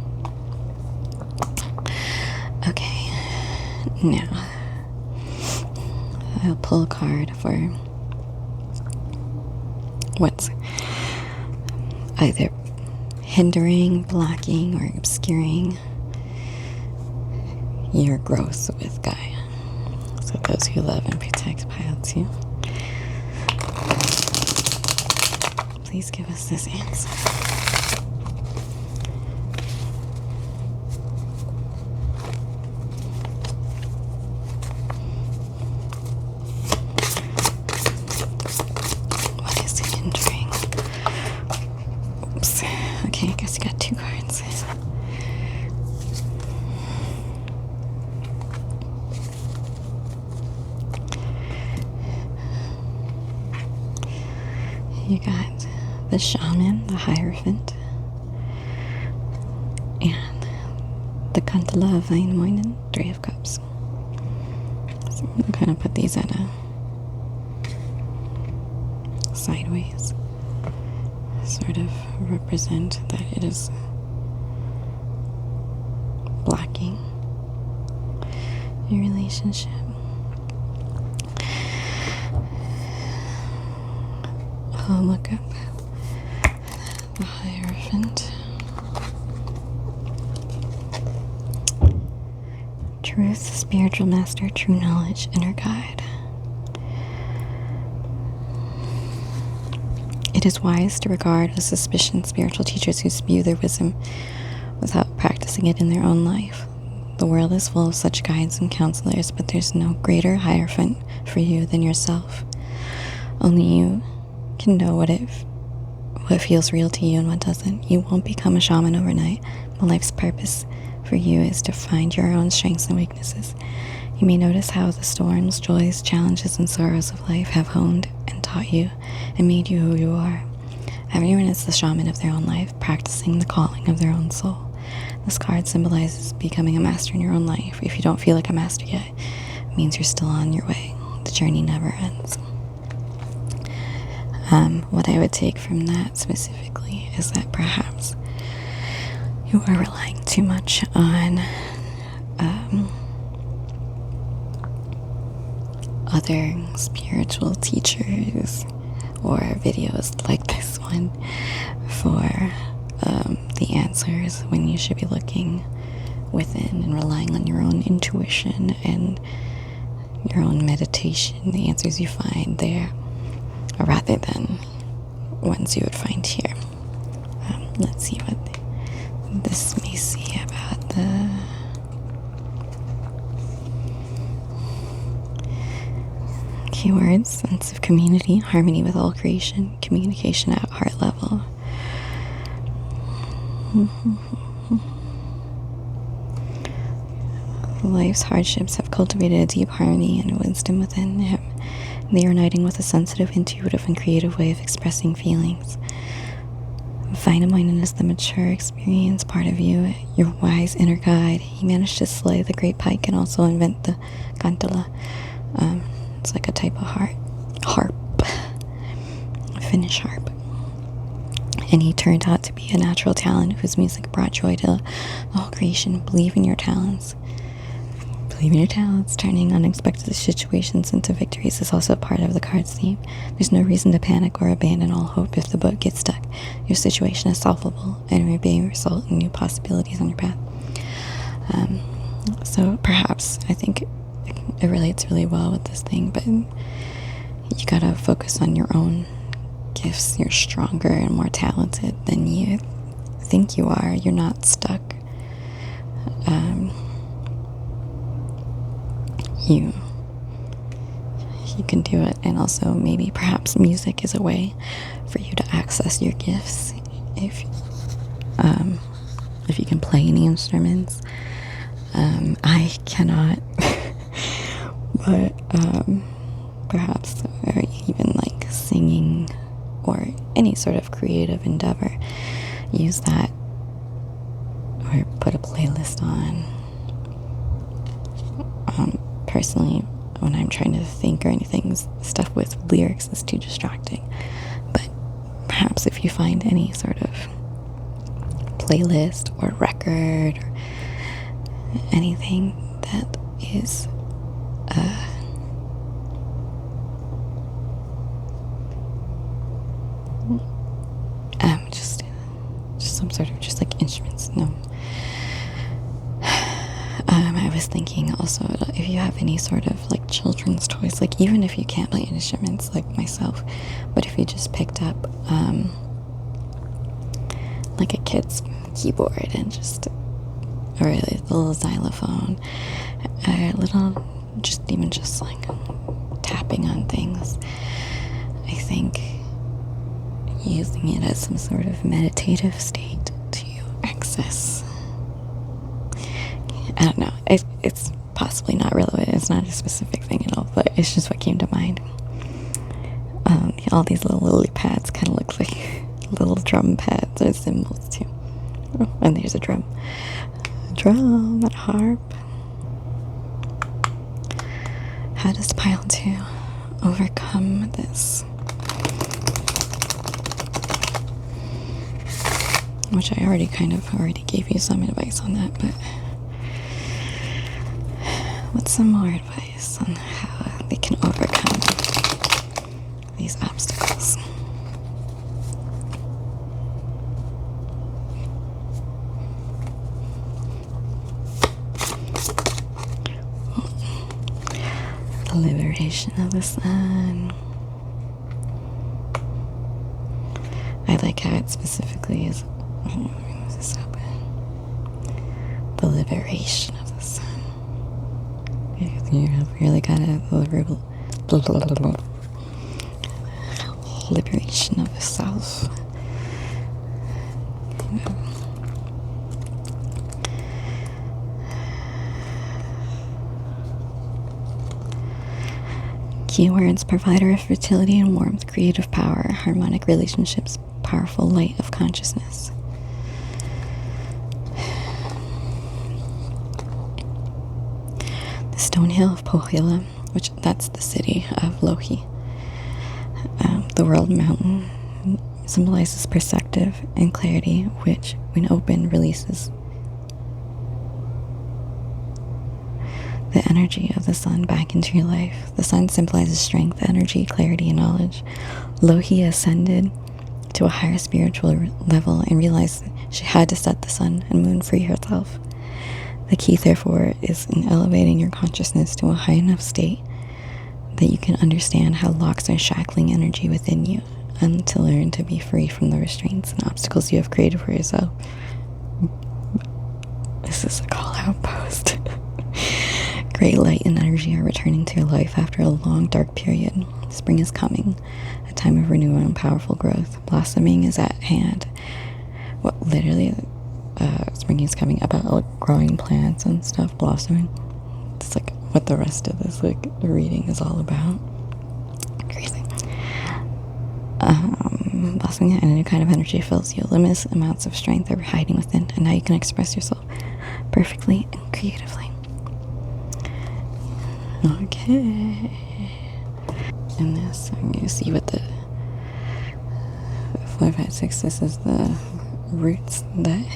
Okay, now I'll pull a card for what's either hindering, blocking, or obscuring your growth with Gaia. So those who love and protect pilots you. Please give us this answer. What is hindering? Oops. Okay, I guess you got two cards. You got the Shaman, the Hierophant, and the Kantala of Wainamoinen, Three of Cups. So I'm going to put these at a sideways, sort of represent that it is blocking your relationship. I'll look up the Hierophant. Truth, spiritual master, true knowledge, inner guide. is wise to regard with suspicion spiritual teachers who spew their wisdom without practicing it in their own life. The world is full of such guides and counselors, but there's no greater hierophant for you than yourself. Only you can know what feels real to you and what doesn't. You won't become a shaman overnight. But life's purpose for you is to find your own strengths and weaknesses. You may notice how the storms, joys, challenges, and sorrows of life have honed and taught you and made you who you are. Everyone is the shaman of their own life, practicing the calling of their own soul. This card symbolizes becoming a master in your own life. If you don't feel like a master yet, it means you're still on your way. The journey never ends. What I would take from that specifically is that perhaps you are relying too much on other spiritual teachers or videos like this one for the answers, when you should be looking within and relying on your own intuition and your own meditation, the answers you find there, rather than ones you would find here. Let's see what this may say about the keywords: sense of community, harmony with all creation, communication at heart level. Life's hardships have cultivated a deep harmony and wisdom within him. They are uniting with a sensitive, intuitive, and creative way of expressing feelings. Wainamoinen is the mature, experienced part of you, your wise inner guide. He managed to slay the great pike and also invent the kantala. It's like a type of harp, a Finnish harp. And he turned out to be a natural talent whose music brought joy to the whole creation. Believe in your talents. Believe in your talents. Turning unexpected situations into victories is also part of the card's theme. There's no reason to panic or abandon all hope if the boat gets stuck. Your situation is solvable and may result in new possibilities on your path. So perhaps, I think it relates really well with this thing, but you gotta focus on your own gifts. You're stronger and more talented than you think you are. You're not stuck. You can do it. And also maybe perhaps music is a way for you to access your gifts if you can play any instruments. I cannot but perhaps, or even like singing or any sort of creative endeavor, use that or put a playlist on. Personally, when I'm trying to think or anything, stuff with lyrics is too distracting. But perhaps if you find any sort of playlist or record or anything that is just some sort of just like instruments. No. I was thinking also if you have any sort of like children's toys, like even if you can't play instruments like myself, but if you just picked up like a kid's keyboard and just, or a little xylophone, a little, just like tapping on things, I think using it as some sort of meditative state to access, I don't know, it's possibly not relevant, it's not a specific thing at all, but it's just what came to mind. All these little lily pads kind of look like little drum pads or cymbals too. Oh, and there's a drum. A drum, a harp. How does pile 2 overcome this? Which I already gave you some advice on that, but what's some more advice on how they can overcome these obstacles? The liberation of the sun. look at specifically is the liberation of the sun. You really gotta liberation of yourself. Keywords: provider of fertility and warmth, creative power, harmonic relationships, powerful light of consciousness. The stone hill of Pohjola, which that's the city of Lohi. The world mountain symbolizes perspective and clarity, which, when open, releases the energy of the sun back into your life. The sun symbolizes strength, energy, clarity, and knowledge. Lohi ascended to a higher spiritual level and realized she had to set the sun and moon free herself. The key, therefore, is in elevating your consciousness to a high enough state that you can understand how locks are shackling energy within you, and to learn to be free from the restraints and obstacles you have created for yourself. This is a call-out post. Great light and energy are returning to your life after a long, dark period. Spring is coming, a time of renewal and powerful growth. Blossoming is at hand. Spring is coming about like growing plants and stuff, blossoming. It's like what the rest of this the reading is all about. Crazy. Blossoming and a new kind of energy fills you. Limitless amounts of strength are hiding within, and now you can express yourself perfectly and creatively. Okay. In this, I'm going to see what the 4, 5, 6, this is the roots that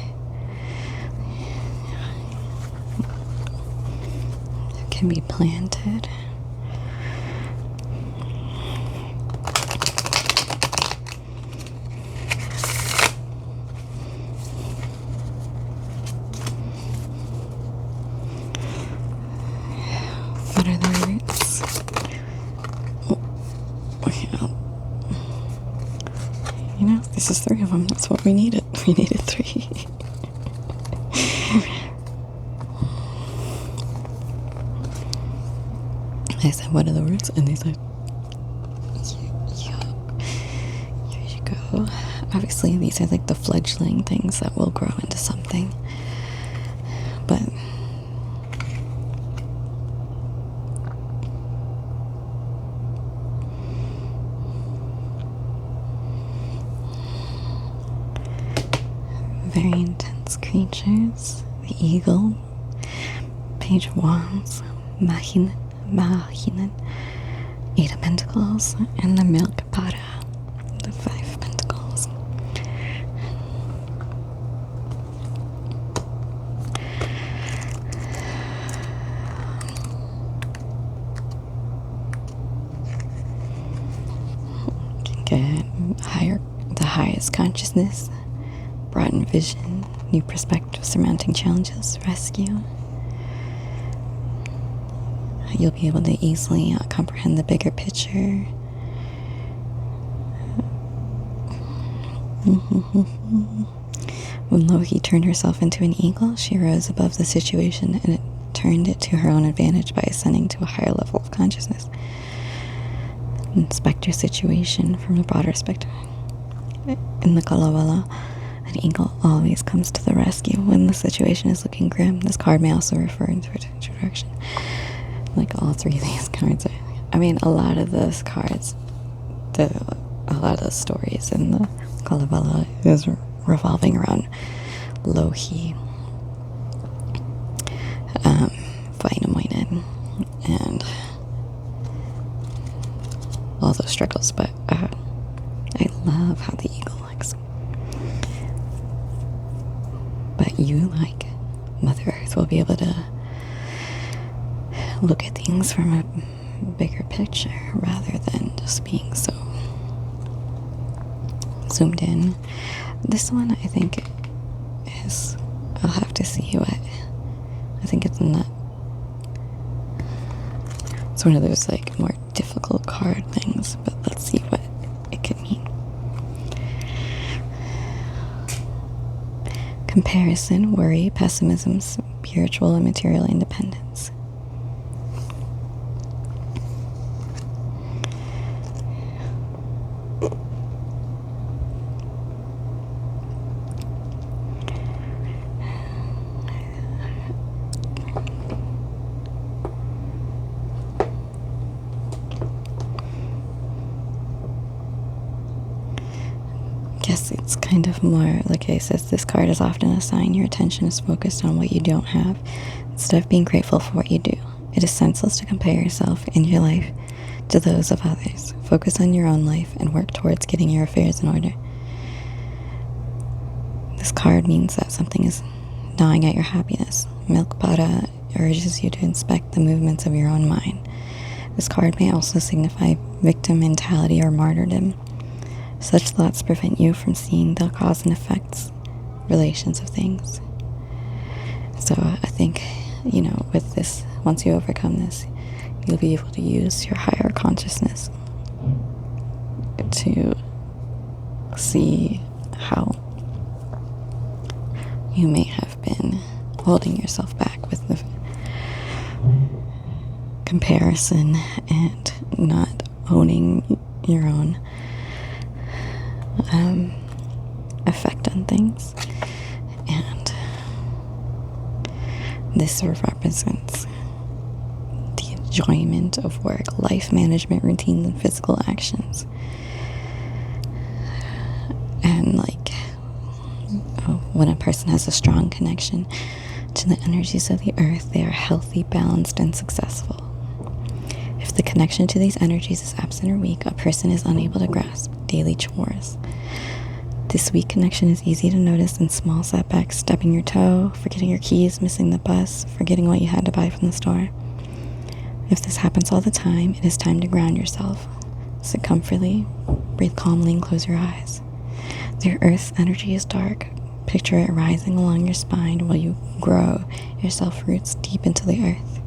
can be planted. What are the roots? This is 3 of them. That's what we needed. We needed 3. I said, what are the roots? And they said, yeah, here you go. Obviously, these are like the fledgling things that will grow into something. But very intense creatures. The eagle, page of wands, Mahinan, 8 of pentacles, and the milk para, the 5 of pentacles. You can get the highest consciousness, broaden vision, new perspectives, surmounting challenges, rescue. You'll be able to easily comprehend the bigger picture. When Loki turned herself into an eagle, she rose above the situation and it turned it to her own advantage by ascending to a higher level of consciousness. Inspect your situation from a broader perspective. In the Kalevala, an eagle always comes to the rescue when the situation is looking grim. This card may also refer into potential direction. Like all 3 of these cards. I mean, a lot of those cards, a lot of the stories in the Kalevala is revolving around Lohi, Vainamoinen, and all those struggles. But I love how the eagle looks. But you, like Mother Earth, will be able to look at things from a bigger picture rather than just being so zoomed in. This one, I think, is, I'll have to see what, I think it's not, it's one of those like more difficult card things, but let's see what it could mean. comparison, worry, pessimism, spiritual and material independence. Guess it's kind of more like it says, this card is often a sign your attention is focused on what you don't have instead of being grateful for what you do. It is senseless to compare yourself and your life to those of others. Focus on your own life and work towards getting your affairs in order. This card means that something is gnawing at your happiness. Milk Bada urges you to inspect the movements of your own mind. This card may also signify victim mentality or martyrdom. Such thoughts prevent you from seeing the cause and effects relations of things. So I think, with this, once you overcome this, you'll be able to use your higher consciousness to see how you may have been holding yourself back with the comparison and not owning your own effect on things. And this represents the enjoyment of work, life management routines, and physical actions. And when a person has a strong connection to the energies of the earth, they are healthy, balanced, and successful. If the connection to these energies is absent or weak, a person is unable to grasp daily chores. This weak connection is easy to notice in small setbacks: stubbing your toe, forgetting your keys, missing the bus, forgetting what you had to buy from the store. If this happens all the time, it is time to ground yourself. Sit comfortably, breathe calmly, and close your eyes. The earth's energy is dark. Picture it rising along your spine while you grow yourself roots deep into the earth.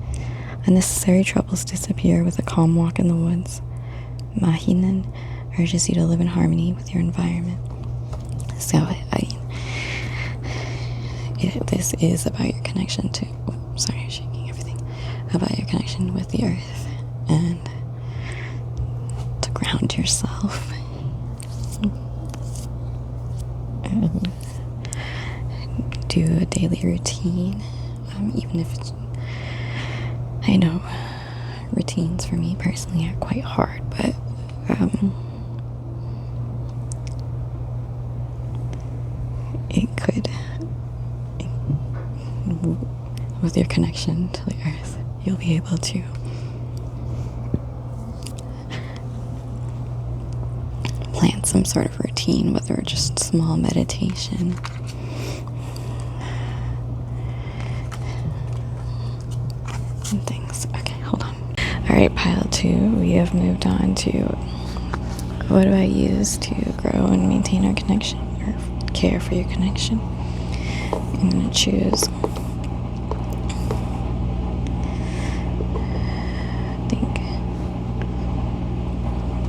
Unnecessary troubles disappear with a calm walk in the woods. Mahinen urges you to live in harmony with your environment. So, this is about your connection to, shaking everything, about your connection with the earth and to ground yourself and do a daily routine, even if it's, I know routines for me personally are quite hard, but it could, with your connection to the earth, you'll be able to plan some sort of routine, whether it's just small meditation, and things. Okay, hold on. Alright, pile 2, we have moved on to what do I use to grow and maintain our connection, or care for your connection. I'm going to choose, I think,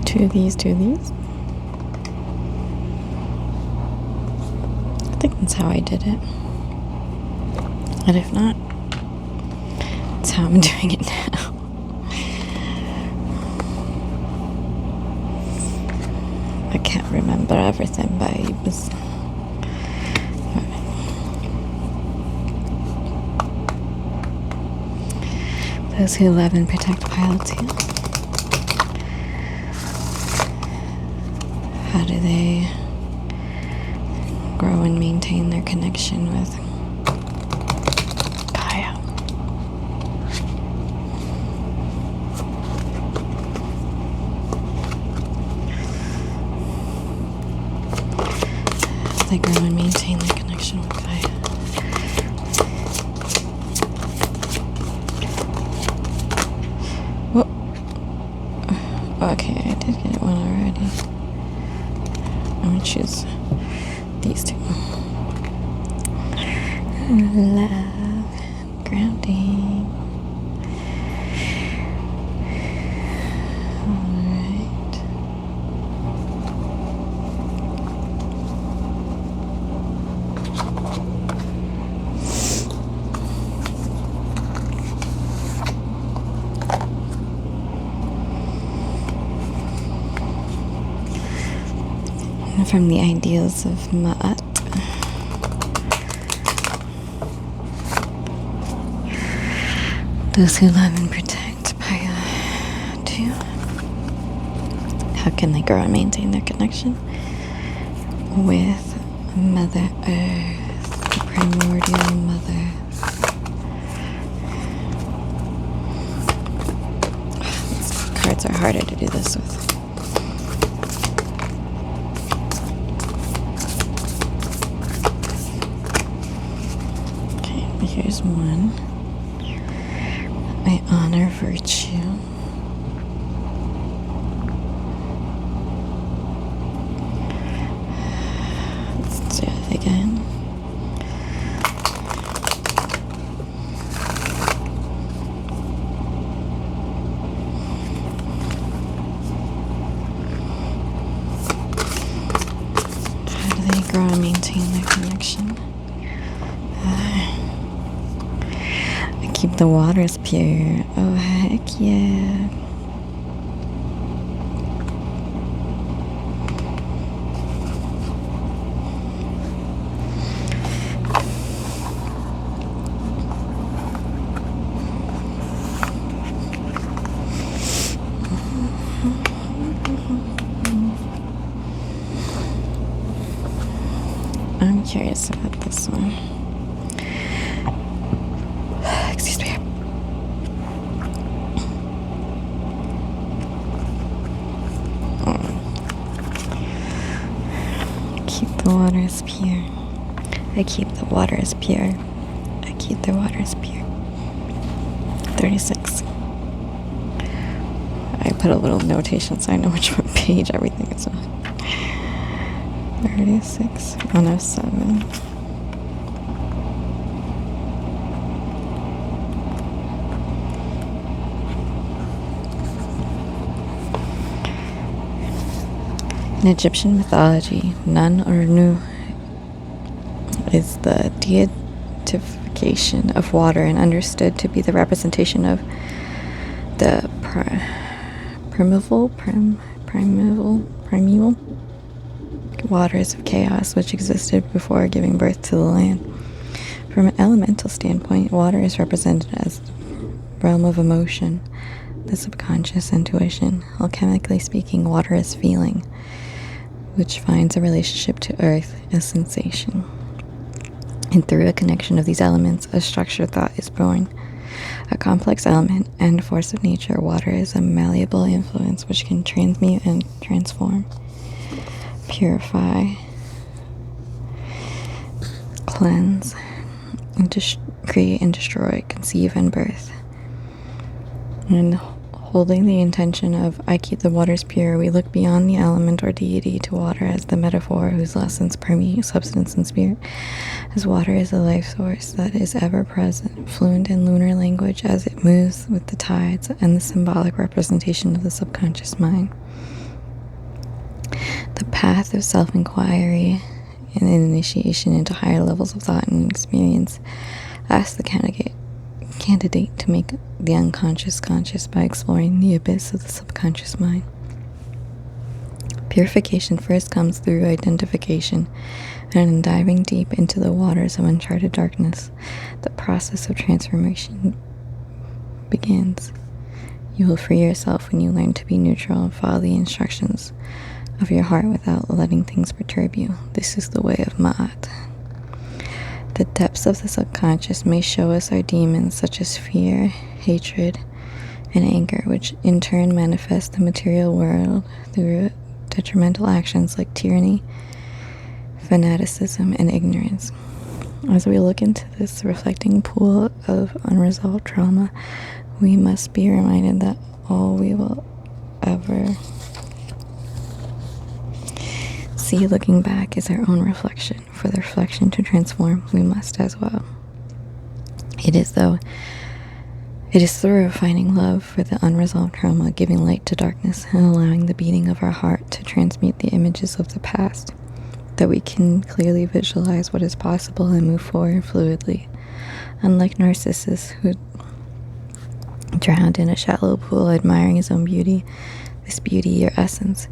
two of these. I think that's how I did it. And if not, that's how I'm doing it now. I can't remember everything, but it was... Those who love and protect pile 2. How do they grow and maintain their connection with Gaia? They grow and maintain their connection with Gaia. Okay, I did get one already. I'm gonna choose these two. Love, grounding. Alright. from the ideals of Ma'at. Those who love and protect Gaia too. How can they grow and maintain their connection with Mother Earth, the primordial mother? These cards are harder to do this with. Okay, here's one. I honor virtue. Let's do it again. How do they grow and maintain their connection? Keep the waters pure. Oh, heck yeah. I'm curious about this one. Excuse me. Keep the waters pure. I keep the waters pure. I keep the waters pure. 36. I put a little notation so I know which page everything is on. 36. 107. In Egyptian mythology, Nun or Nu is the deification of water and understood to be the representation of the primeval waters of chaos which existed before giving birth to the land. From an elemental standpoint, water is represented as the realm of emotion, the subconscious intuition. Alchemically speaking, water is feeling, which finds a relationship to earth as sensation. And through a connection of these elements, a structured thought is born. A complex element and force of nature, water is a malleable influence which can transmute and transform, purify, cleanse, and create and destroy, conceive and birth. And holding the intention of I keep the waters pure, we look beyond the element or deity to water as the metaphor whose lessons permeate substance and spirit, as water is a life source that is ever present, fluent in lunar language as it moves with the tides, and the symbolic representation of the subconscious mind. The path of self-inquiry and initiation into higher levels of thought and experience asks the candidate to make the unconscious conscious by exploring the abyss of the subconscious mind. Purification first comes through identification, and in diving deep into the waters of uncharted darkness, the process of transformation begins. You will free yourself when you learn to be neutral and follow the instructions of your heart without letting things perturb you. This is the way of Ma'at. The depths of the subconscious may show us our demons such as fear, hatred, and anger, which in turn manifest the material world through detrimental actions like tyranny, fanaticism, and ignorance. As we look into this reflecting pool of unresolved trauma, we must be reminded that all we will ever see looking back is our own reflection. For the reflection to transform, we must as well. It is through finding love for the unresolved trauma, giving light to darkness, and allowing the beating of our heart to transmute the images of the past, that we can clearly visualize what is possible and move forward fluidly. Unlike Narcissus, who drowned in a shallow pool admiring his own beauty, this beauty, your essence,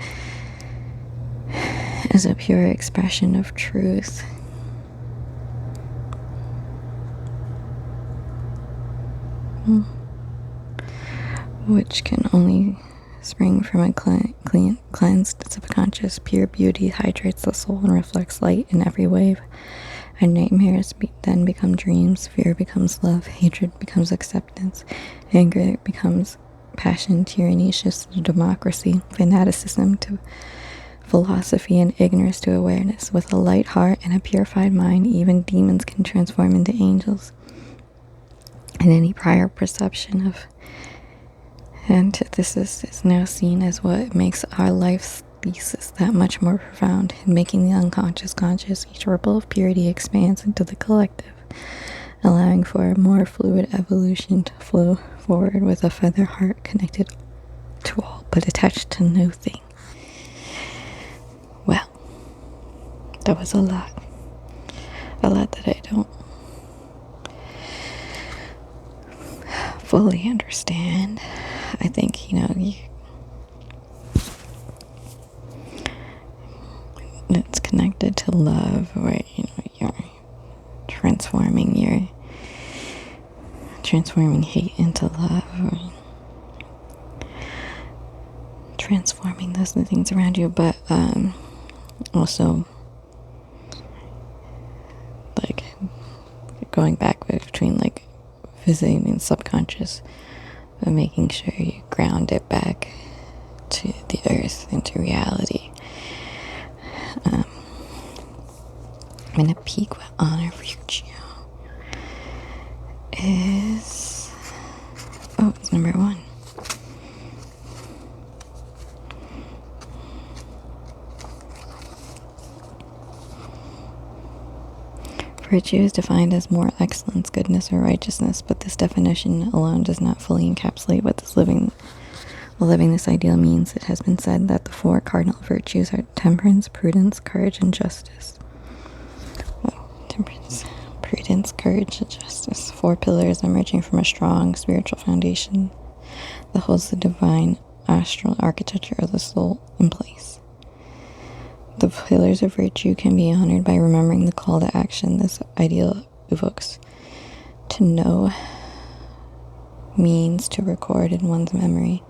as a pure expression of truth. Which can only spring from a cleansed subconscious. Pure beauty hydrates the soul and reflects light in every wave. And nightmares then become dreams. Fear becomes love. Hatred becomes acceptance. Anger becomes passion. Tyranny shifts to democracy. Fanaticism to philosophy, and ignorance to awareness. With a light heart and a purified mind, even demons can transform into angels. And any prior perception of antithesis is now seen as what makes our life's thesis that much more profound. In making the unconscious conscious, each ripple of purity expands into the collective, allowing for a more fluid evolution to flow forward with a feather heart connected to all but attached to no thing. Well, that was a lot that I don't fully understand. I think, it's connected to love, where, you're transforming hate into love, or transforming those things around you, but also like going back between like visiting and subconscious, but making sure you ground it back to the earth, into reality. I'm gonna peek what honor virtue is. Oh, it's number 1. Virtue is defined as moral excellence, goodness, or righteousness, but this definition alone does not fully encapsulate what living this ideal means. It has been said that the 4 cardinal virtues are temperance, prudence, courage, and justice. Temperance, prudence, courage, and justice. 4 pillars emerging from a strong spiritual foundation that holds the divine astral architecture of the soul in place. The pillars of virtue can be honored by remembering the call to action this ideal evokes. To know means to record in one's memory,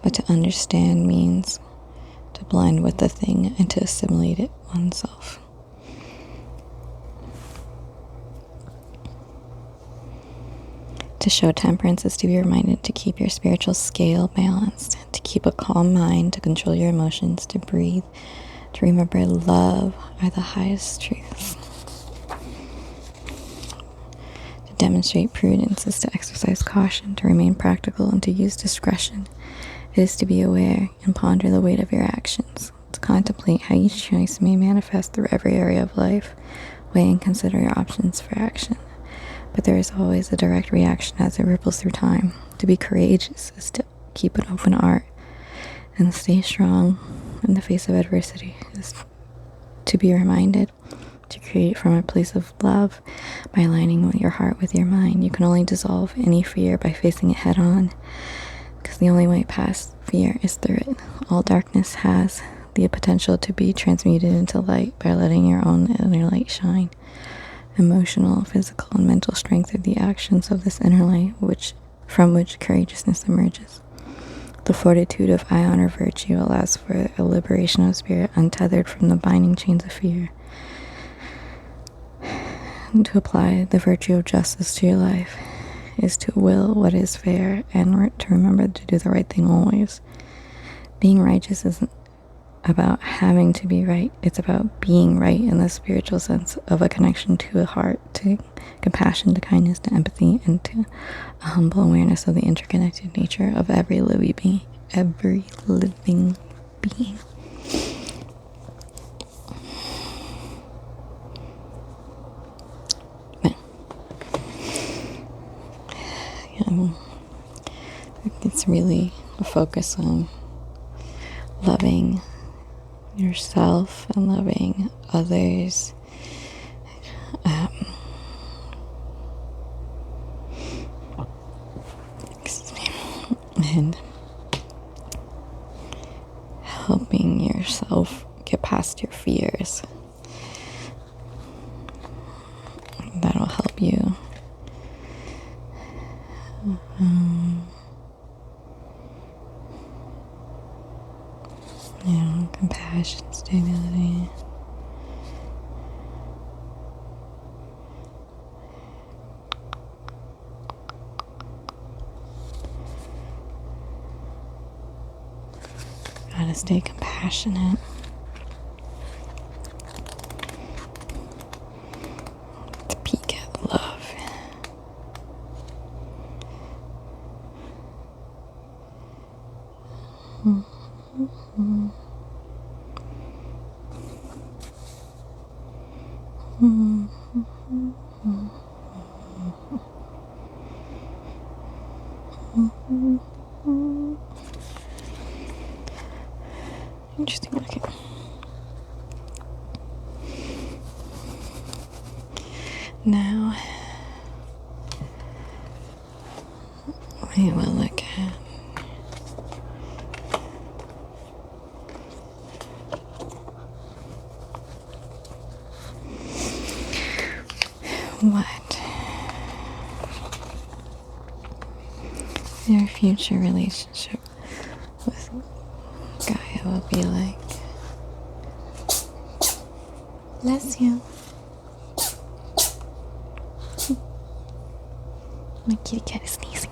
but to understand means to blend with the thing and to assimilate it oneself. To show temperance is to be reminded to keep your spiritual scale balanced, to keep a calm mind, to control your emotions, to breathe, to remember love are the highest truths. To demonstrate prudence is to exercise caution, to remain practical, and to use discretion. It is to be aware and ponder the weight of your actions, to contemplate how each choice may manifest through every area of life, weigh and consider your options for action. But there is always a direct reaction as it ripples through time. To be courageous is to keep an open heart and stay strong in the face of adversity, is to be reminded to create from a place of love by aligning with your heart with your mind. You can only dissolve any fear by facing it head on, because the only way past fear is through it. All darkness has the potential to be transmuted into light by letting your own inner light shine. Emotional, physical, and mental strength are the actions of this inner light, from which courageousness emerges. The fortitude of I honor virtue allows for a liberation of spirit untethered from the binding chains of fear. And to apply the virtue of justice to your life is to will what is fair and to remember to do the right thing always. Being righteous isn't about having to be right. It's about being right in the spiritual sense of a connection to a heart, to compassion, to kindness, to empathy, and to a humble awareness of the interconnected nature of every living being. It's really a focus on loving yourself and loving others. And helping yourself get past your fear you compassion, stability. Gotta stay compassionate. To peek at love. Interesting looking. Now we will look at what your future relationship with Gaia will be like. Bless you. My kitty cat is sneezing.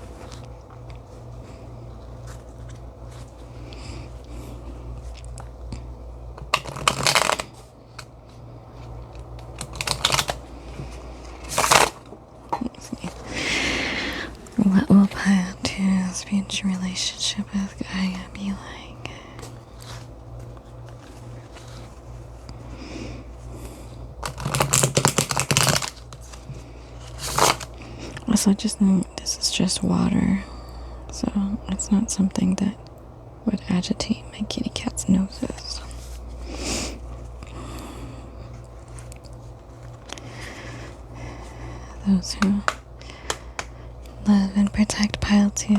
What will Paiutu's future relationship with Gaia be like? Also, just know this is just water, so it's not something that would agitate my kitty cat's noses. Those who love and protect Paiutu,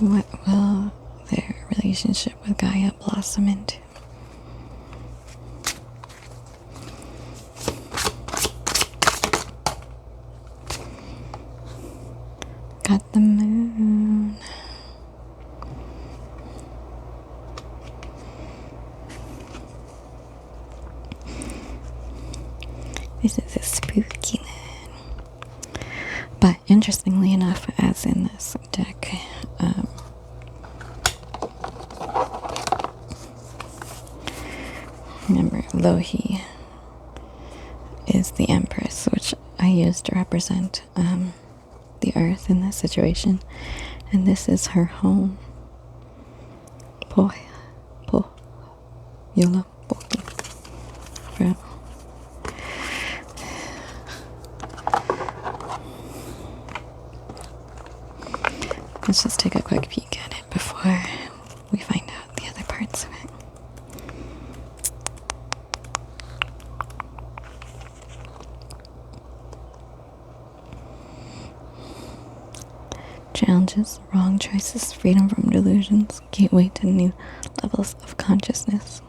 what will their relationship with Gaia blossom into? Got the moon. This is a spooky moon. But interestingly enough, as in this deck, remember, Lohi is the Empress, which I use to represent the earth in this situation, and this is her home. Let's just take a quick peek at it before we find out the other parts of it. Challenges, wrong choices, freedom from delusions, gateway to new levels of consciousness.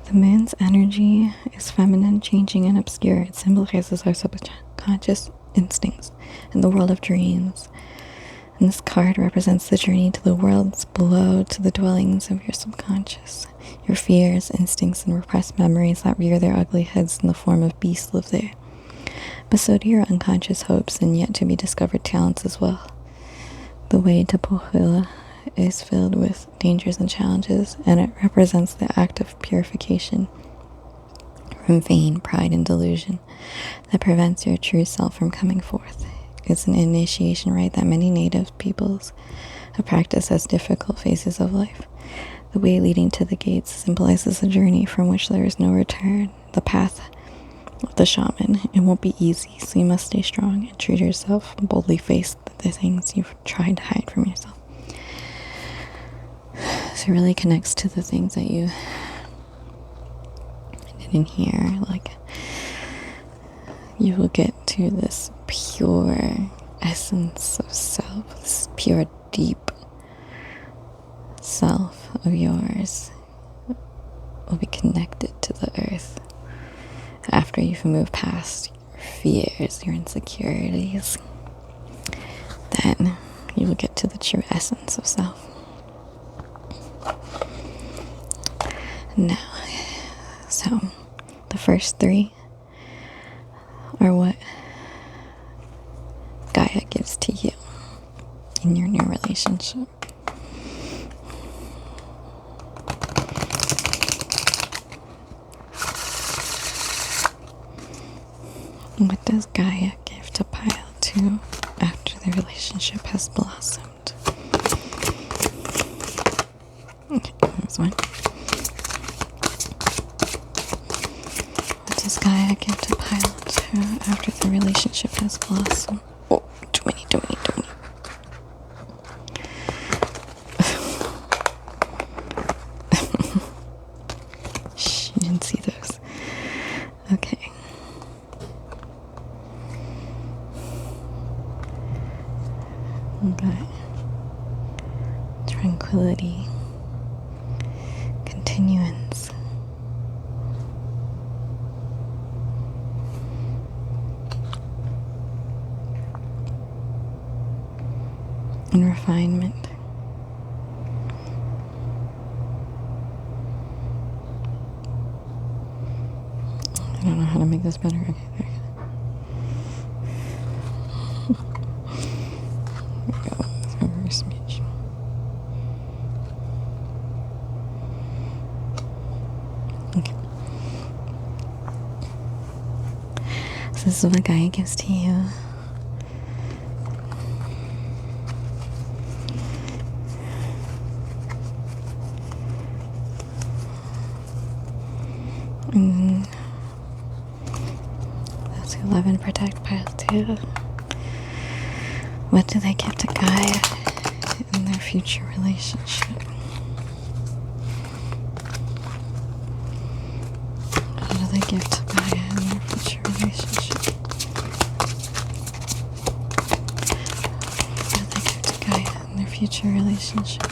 The moon's energy is feminine, changing, and obscure. It symbolizes our subconscious instincts and the world of dreams. And this card represents the journey to the worlds below, to the dwellings of your subconscious. Your fears, instincts, and repressed memories that rear their ugly heads in the form of beasts live there. But so do your unconscious hopes and yet to be discovered talents as well. The way to Pohjola is filled with dangers and challenges, and it represents the act of purification from vain pride and delusion that prevents your true self from coming forth. It's an initiation rite that many native peoples have practiced as difficult phases of life. The way leading to the gates symbolizes a journey from which there is no return. The path of the shaman. It won't be easy, so you must stay strong and treat yourself and boldly face the things you've tried to hide from yourself. So it really connects to the things that you didn't hear. Like, you will get to this pure essence of self, this pure, deep self of yours will be connected to the earth after you've moved past your fears, your insecurities. Then you will get to the true essence of self. Now, so the first three are what Gaia gives to you in your new relationship. What does Gaia give to pile to after the relationship has blossomed? Okay, there's one. What does Gaia give to pile to after the relationship has blossomed? Oh, 20. Shh, you didn't see those. Okay. Okay. Tranquility. Continuance. And refinement. I don't know how to make this better. Okay, there you go. There we go. Let's go over Smite. Okay. So this is what Gaia gives to you. And those who love and protect pile 2. What do they give to Gaia in their future relationship? What do they give to Gaia in their future relationship? What do they give to Gaia in their future relationship?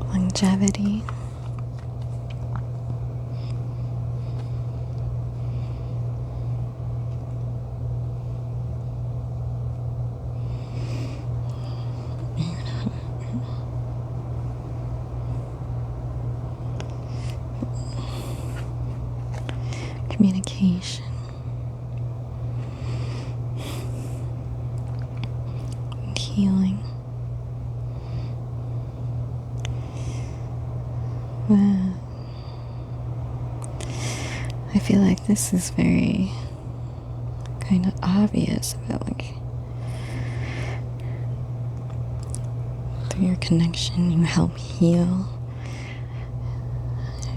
Longevity. Communication. And healing. I feel like this is very kind of obvious about like through your connection you help heal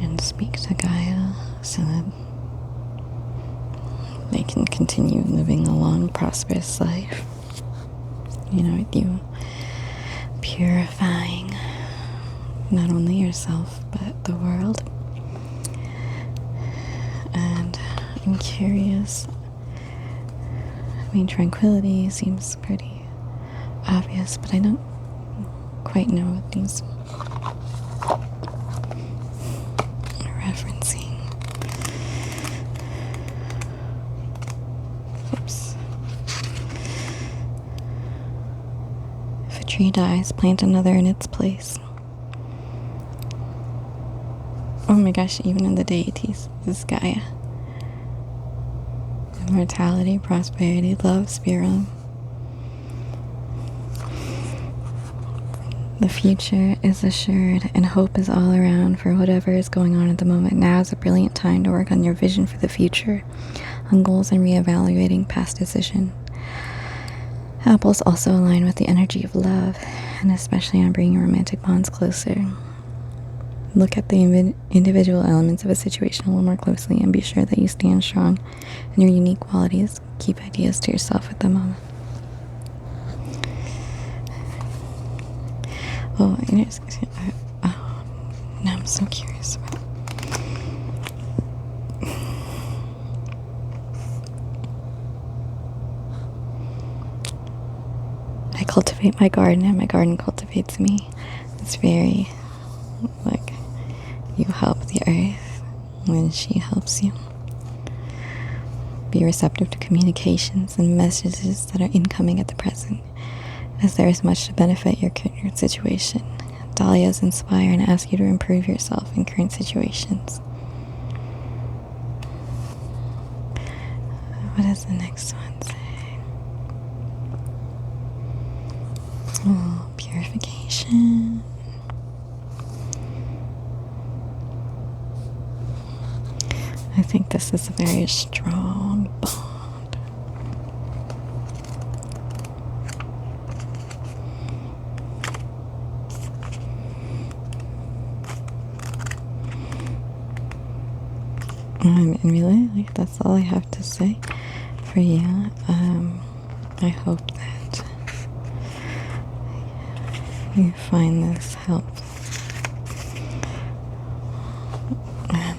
and speak to Gaia so that they can continue living a long, prosperous life. You know, with you purifying not only yourself but the world. And I'm curious. I mean, tranquility seems pretty obvious, but I don't quite know what these are referencing. Oops. If a tree dies, plant another in its place. Oh my gosh, even in the deities, this is Gaia. Immortality, prosperity, love, spirit. The future is assured and hope is all around for whatever is going on at the moment. Now is a brilliant time to work on your vision for the future, on goals and reevaluating past decisions. Apples also align with the energy of love, and especially on bringing romantic bonds closer. Look at the individual elements of a situation a little more closely and be sure that you stand strong in your unique qualities. Keep ideas to yourself at the moment. Oh, now I'm so curious about. I cultivate my garden, and my garden cultivates me. It's very like you help the earth when she helps you. Be receptive to communications and messages that are incoming at the present, as there is much to benefit your current situation. Dahlias inspire and ask you to improve yourself in current situations. What does the next one say? Oh, purification. I think this is a very strong bond. And really, like, that's all I have to say for you. I hope that you find this helpful. And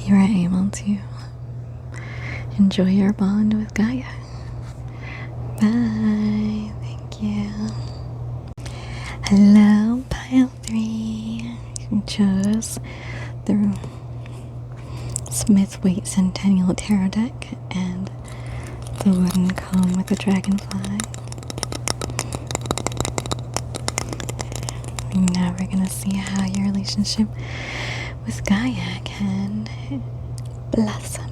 you are able to enjoy your bond with Gaia. Bye. Thank you. Hello, pile 3. You chose the Smith Waite Centennial Tarot deck and the wooden comb with the dragonfly. And now we're gonna see how your relationship with Gaia can blossom.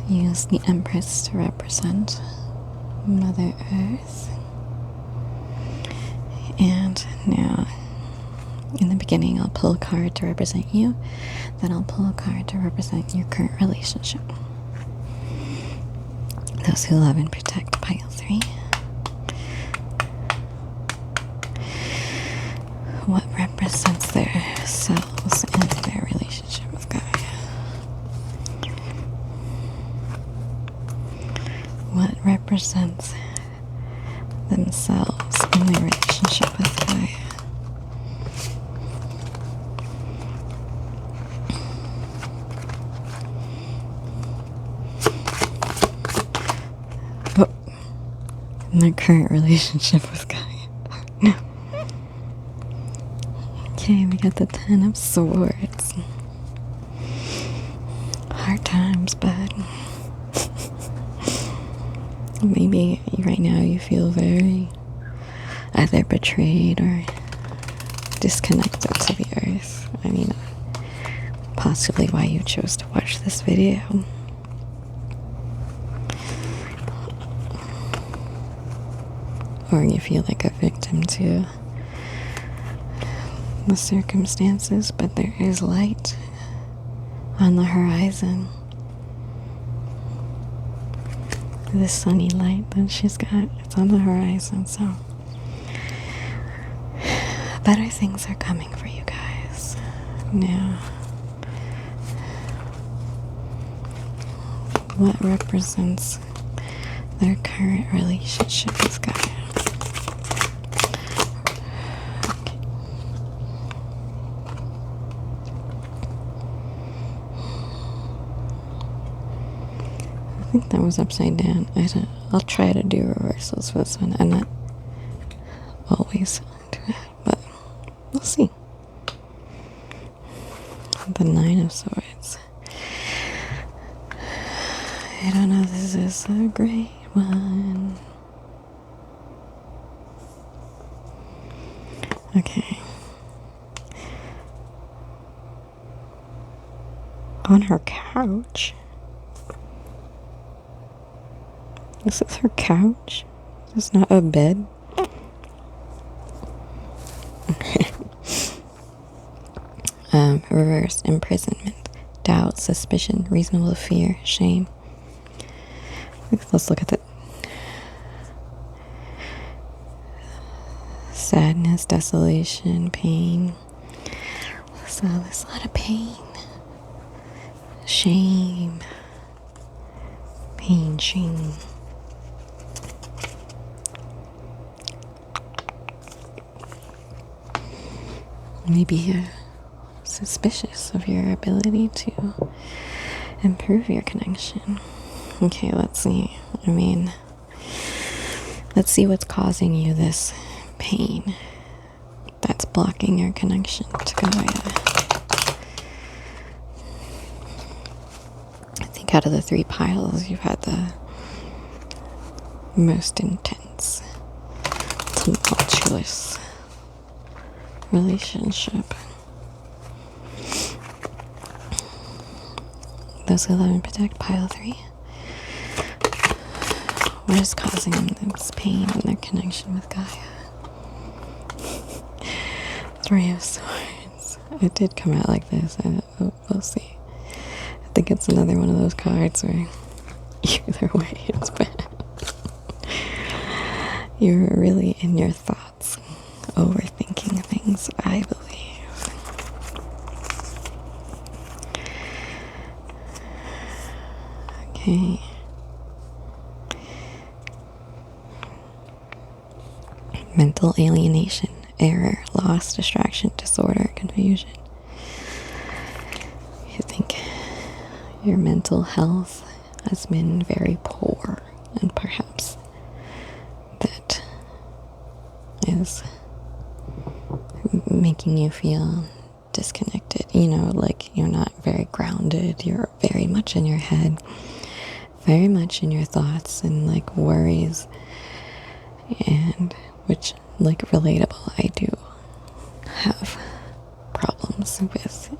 Use the Empress to represent Mother Earth. And now, in the beginning, I'll pull a card to represent you. Then I'll pull a card to represent your current relationship. Those who love and protect, pile 3. What represents their selves and their relationship with Gaia? What represents themselves in their relationship with Gaia? Oh, in their current relationship with Gaia. No. Okay, we got the 10 of Swords. Hard times, but maybe right now you feel very either betrayed or disconnected to the earth. I mean, possibly why you chose to watch this video. Or you feel like a victim to the circumstances, but there is light on the horizon. This sunny light that she's got, it's on the horizon, so better things are coming for you guys. Now, what represents their current relationship with Gaia? I think that was upside down. I'll try to do reversals for this one. I'm not always do it, but we'll see. The 9 of Swords. I don't know, this is a great one. Okay. On her couch. This is her couch. This is not a bed. Reverse imprisonment, doubt, suspicion, reasonable fear, shame. Let's look at the sadness, desolation, pain. So there's a lot of pain, shame, changing. Maybe you're suspicious of your ability to improve your connection. Okay, let's see. Let's see what's causing you this pain that's blocking your connection to Gaia. I think out of the 3 piles, you've had the most intense, tumultuous relationship. Those 11 protect pile 3. What is causing them this pain in their connection with Gaia? 3 of Swords. It did come out like this. We'll see. I think it's another one of those cards where either way it's bad. You're really in your thoughts, overthinking things, I believe. Okay. Mental alienation, error, loss, distraction, disorder, confusion. You think your mental health has been very poor, and perhaps that is making you feel disconnected. Like you're not very grounded. You're very much in your head, very much in your thoughts and like worries, and which, like, relatable. I do have problems with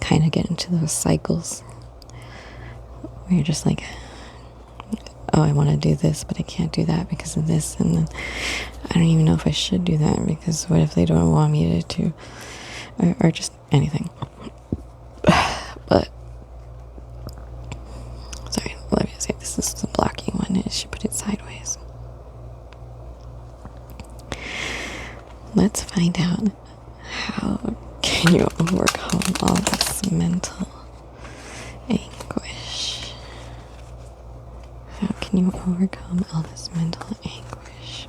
kind of get into those cycles where you're just like, oh, I want to do this, but I can't do that because of this, and then I don't even know if I should do that because what if they don't want me to or just anything. But sorry, let me say this is the blocking one. I should put it sideways. Let's find out how can you overcome all this mental anguish. How can you overcome all this mental anguish?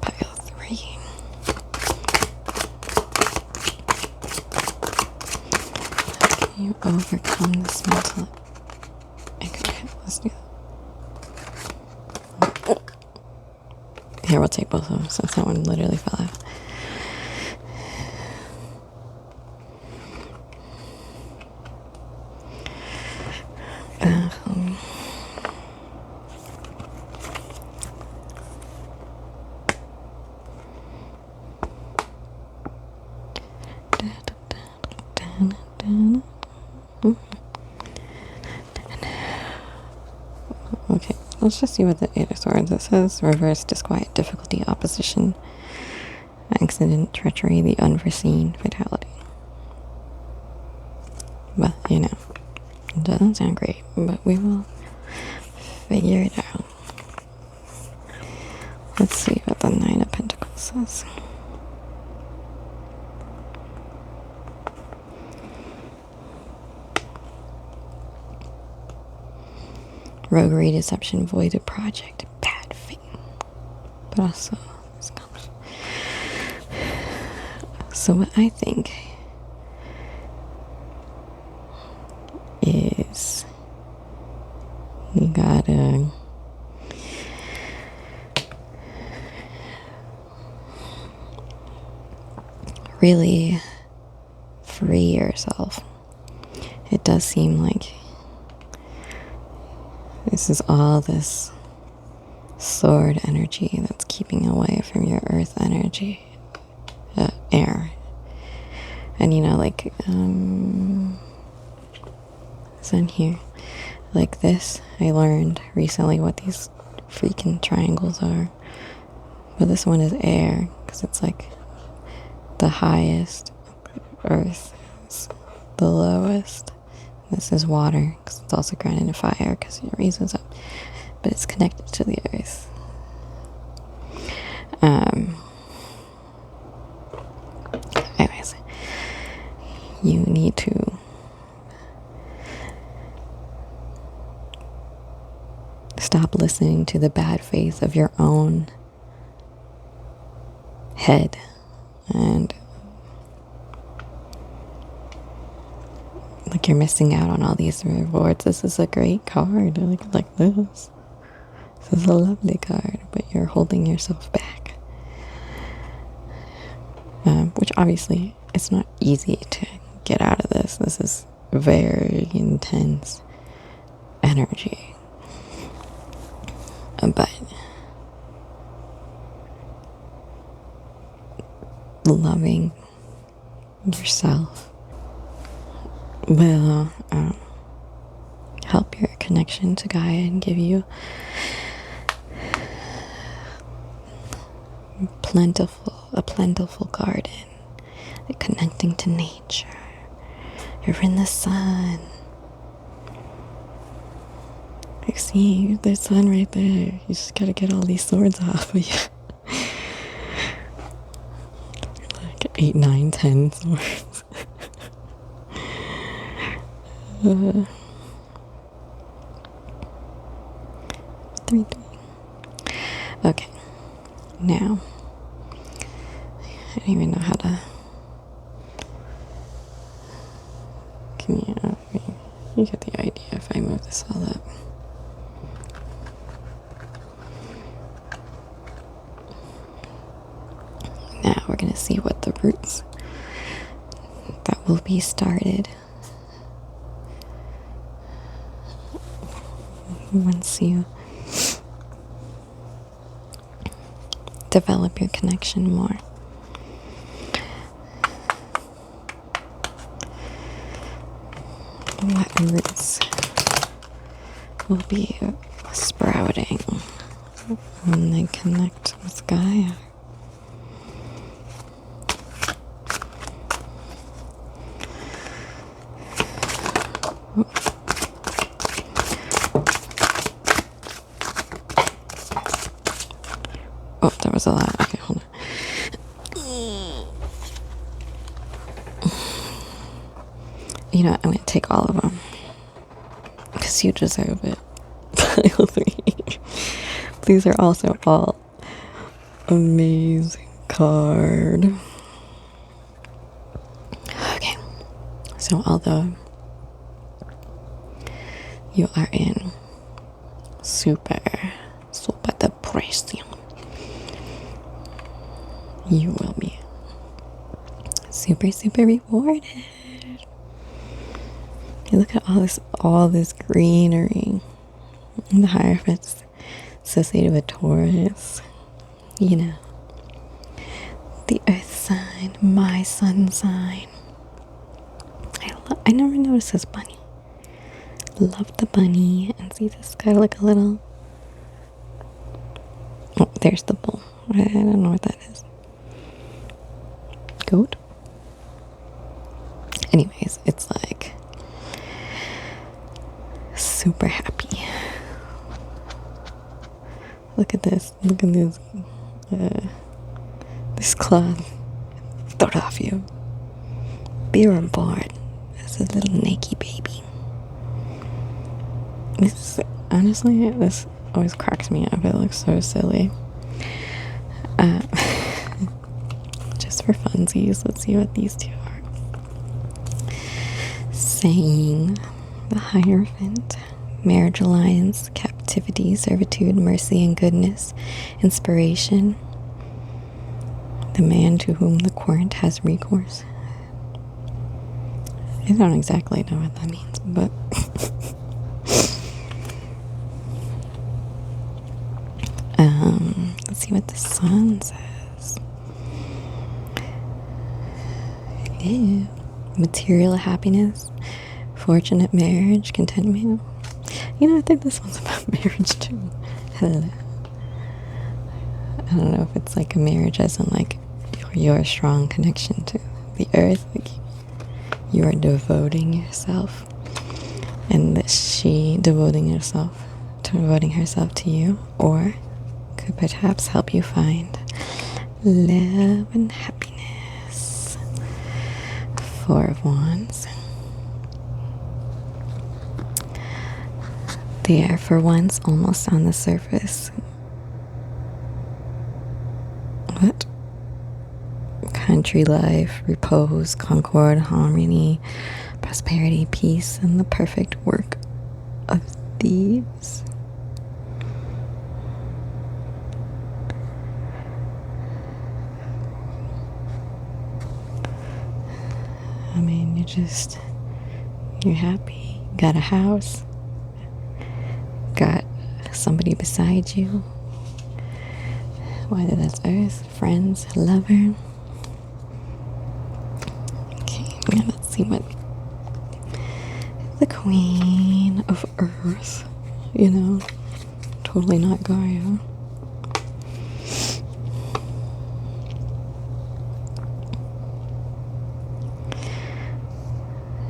Pile 3. How can you overcome this mental anguish? Let's do that. Here, we'll take both of them since that one literally fell out. Okay, let's just see what the 8 of Swords. It says reverse, disquiet, difficulty, opposition, accident, treachery, the unforeseen, fatality. Well, it doesn't sound great, but we will figure it out. Let's see what the 9 of Pentacles says. Roguery, deception, voided project, bad fate. But also, this comes. So what I think is you gotta really free yourself. It does seem like this is all this sword energy that's keeping away from your earth energy, air. And it's in here. Like this, I learned recently what these freaking triangles are. But this one is air, because it's like the highest, earth is the lowest. This is water, because it's also grounded in fire, because it raises up. But it's connected to the earth. Anyways, you need to stop listening to the bad faith of your own head. And like, you're missing out on all these rewards. This is a great card. Like this. This is a lovely card, but you're holding yourself back. Which obviously it's not easy to get out of this. This is very intense energy. But loving yourself will help your connection to Gaia and give you a plentiful garden, connecting to nature. You're in the sun. I see the sun right there. You just gotta get all these swords off of you. Like 8, 9, 10 swords. 3. Okay. Now, I don't even know how to. You get the idea if I move this all up. Now we're gonna see what the roots that will be started once you develop your connection more. What roots will be sprouting when they connect with Gaia? Oh, that was a lot. Okay, hold on. You know what? I'm going to take all of them. Because you deserve it. These are also all amazing card. Okay. So although you are in super depression, you will be super rewarded. You look at all this greenery. The Hierophant's associated with Taurus. You know, the earth sign, my sun sign. I never noticed this bunny. Love the bunny. And see, this guy like a little. Oh, there's the bull. I don't know what that is. Goat? Anyways, it's like super happy. Look at this. Look at this. This cloth. Throw it off you. Be reborn as a little naked baby. Honestly, this always cracks me up. It looks so silly. Just for funsies, let's see what these two are. Saying the Hierophant, marriage alliance, captivity, servitude, mercy and goodness, inspiration, the man to whom the court has recourse. I don't exactly know what that means, but let's see what the sun says. Ew. Material happiness, fortunate marriage, contentment. You know, I think this one's about marriage too. I don't know if it's like a marriage as in like your strong connection to the earth, like you are devoting yourself, and that she devoting herself to you, or could perhaps help you find love and happiness. 4 of Wands. They are for once almost on the surface. What? Country life, repose, concord, harmony, prosperity, peace, and the perfect work of thieves. I mean, you're happy, got a house, got somebody beside you, whether that's earth, friends, lover. Okay, now let's see what the Queen of Earth, totally not Gaia.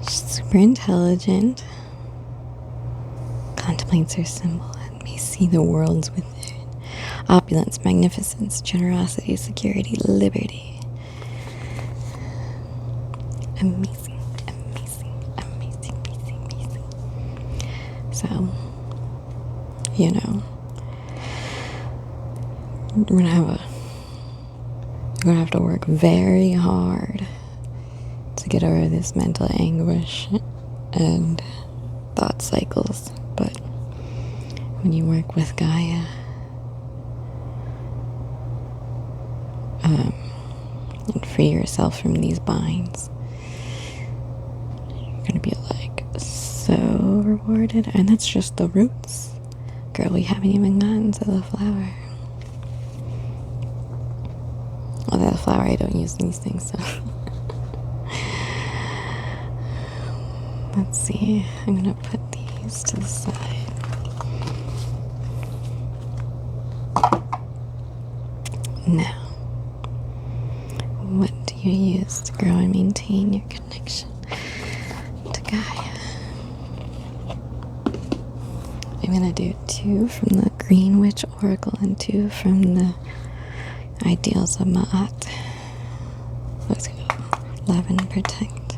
Super intelligent, contemplates her symbol and may see the worlds within. Opulence, magnificence, generosity, security, liberty. Amazing, amazing, amazing, amazing, amazing. So, you're gonna have to work very hard to get over this mental anguish and thought cycles. But when you work with Gaia, and free yourself from these binds, you're gonna be like so rewarded. And that's just the roots, girl. We haven't even gotten to the flower. Although the flower, I don't use these things, so let's see. I'm gonna put these to the side. Now, what do you use to grow and maintain your connection to Gaia? I'm gonna do 2 from the Green Witch Oracle and 2 from the Ideals of Ma'at. Let's go. Love and protect.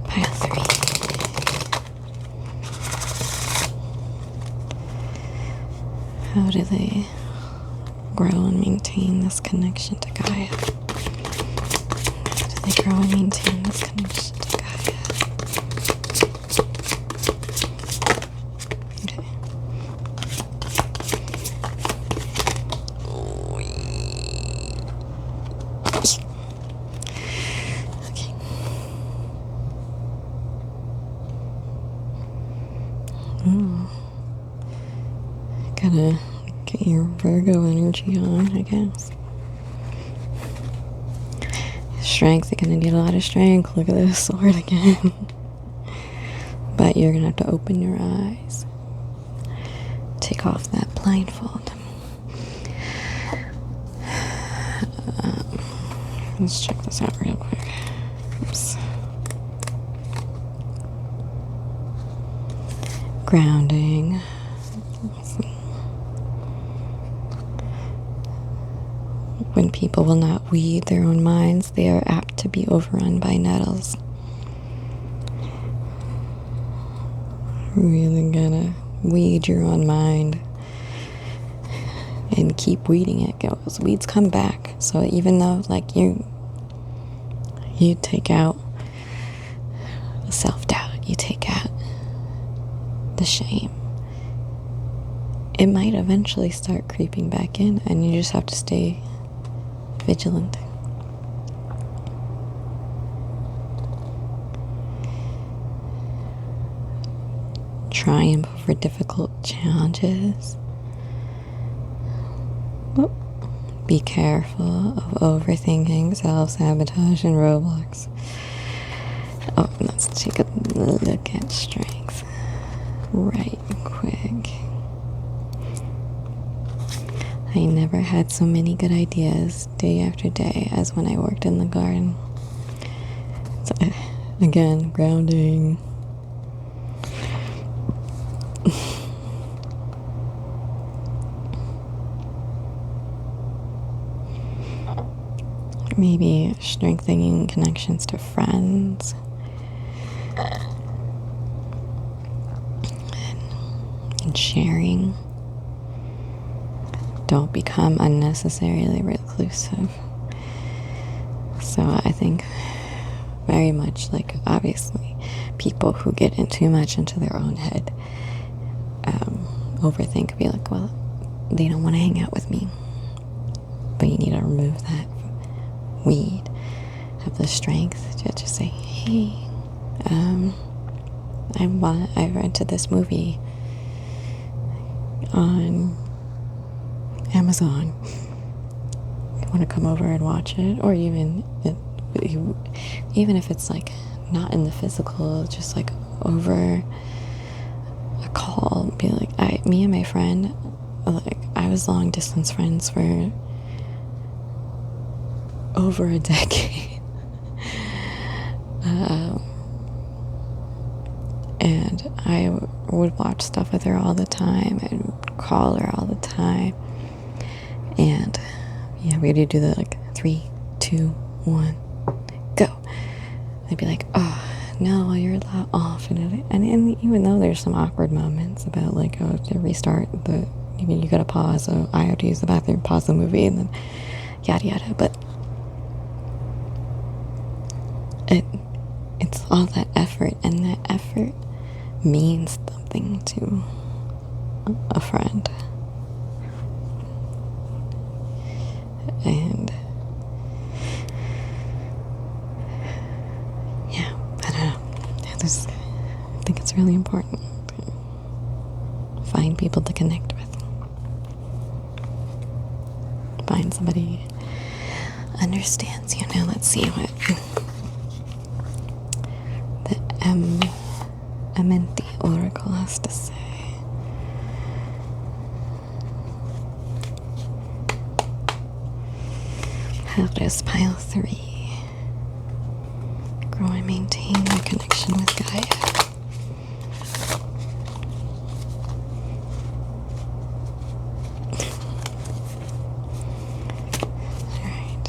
Pile 3. How do they grow and maintain this connection to Gaia? How do they grow and maintain this connection to Gaia? Okay. Okay. Ooh. Gotta get your Virgo energy on, I guess. Strength, you're gonna need a lot of strength. Look at this sword again. But you're gonna have to open your eyes. Take off that blindfold. Let's check this out real quick. Oops. Grounding. When people will not weed their own minds, they are apt to be overrun by nettles. Really gonna weed your own mind and keep weeding it. Those weeds come back. So even though you take out the self-doubt, you take out the shame, it might eventually start creeping back in, and you just have to stay vigilant. Triumph over difficult challenges. Be careful of overthinking, self-sabotage, and roadblocks. Oh, let's take a look at strength right quick. I never had so many good ideas day after day as when I worked in the garden. So, again, grounding. Maybe strengthening connections to friends. and sharing. Don't become unnecessarily reclusive. So I think very much like, obviously, people who get in too much into their own head overthink, be like, well, they don't want to hang out with me. But you need to remove that weed. Have the strength to just say, hey, I rented this movie on Amazon. You want to come over and watch it? Or even if it's like not in the physical, just like over a call, be like, me and my friend, like, I was long distance friends for over a decade. And I would watch stuff with her all the time and call her all the time. And yeah, we'd do the like 3, 2, 1, go. I'd be like, oh no, you're a lot off, and even though there's some awkward moments about like, oh, to restart you gotta pause, so I have to use the bathroom, pause the movie, and then yada yada. But it's all that effort, and that effort means something to a friend. And yeah, I don't know. I think it's really important to find people to connect with. Find somebody who understands you. Now let's see what the Amenti Oracle has to say. How does pile 3 grow and maintain your connection with Gaia? Alright.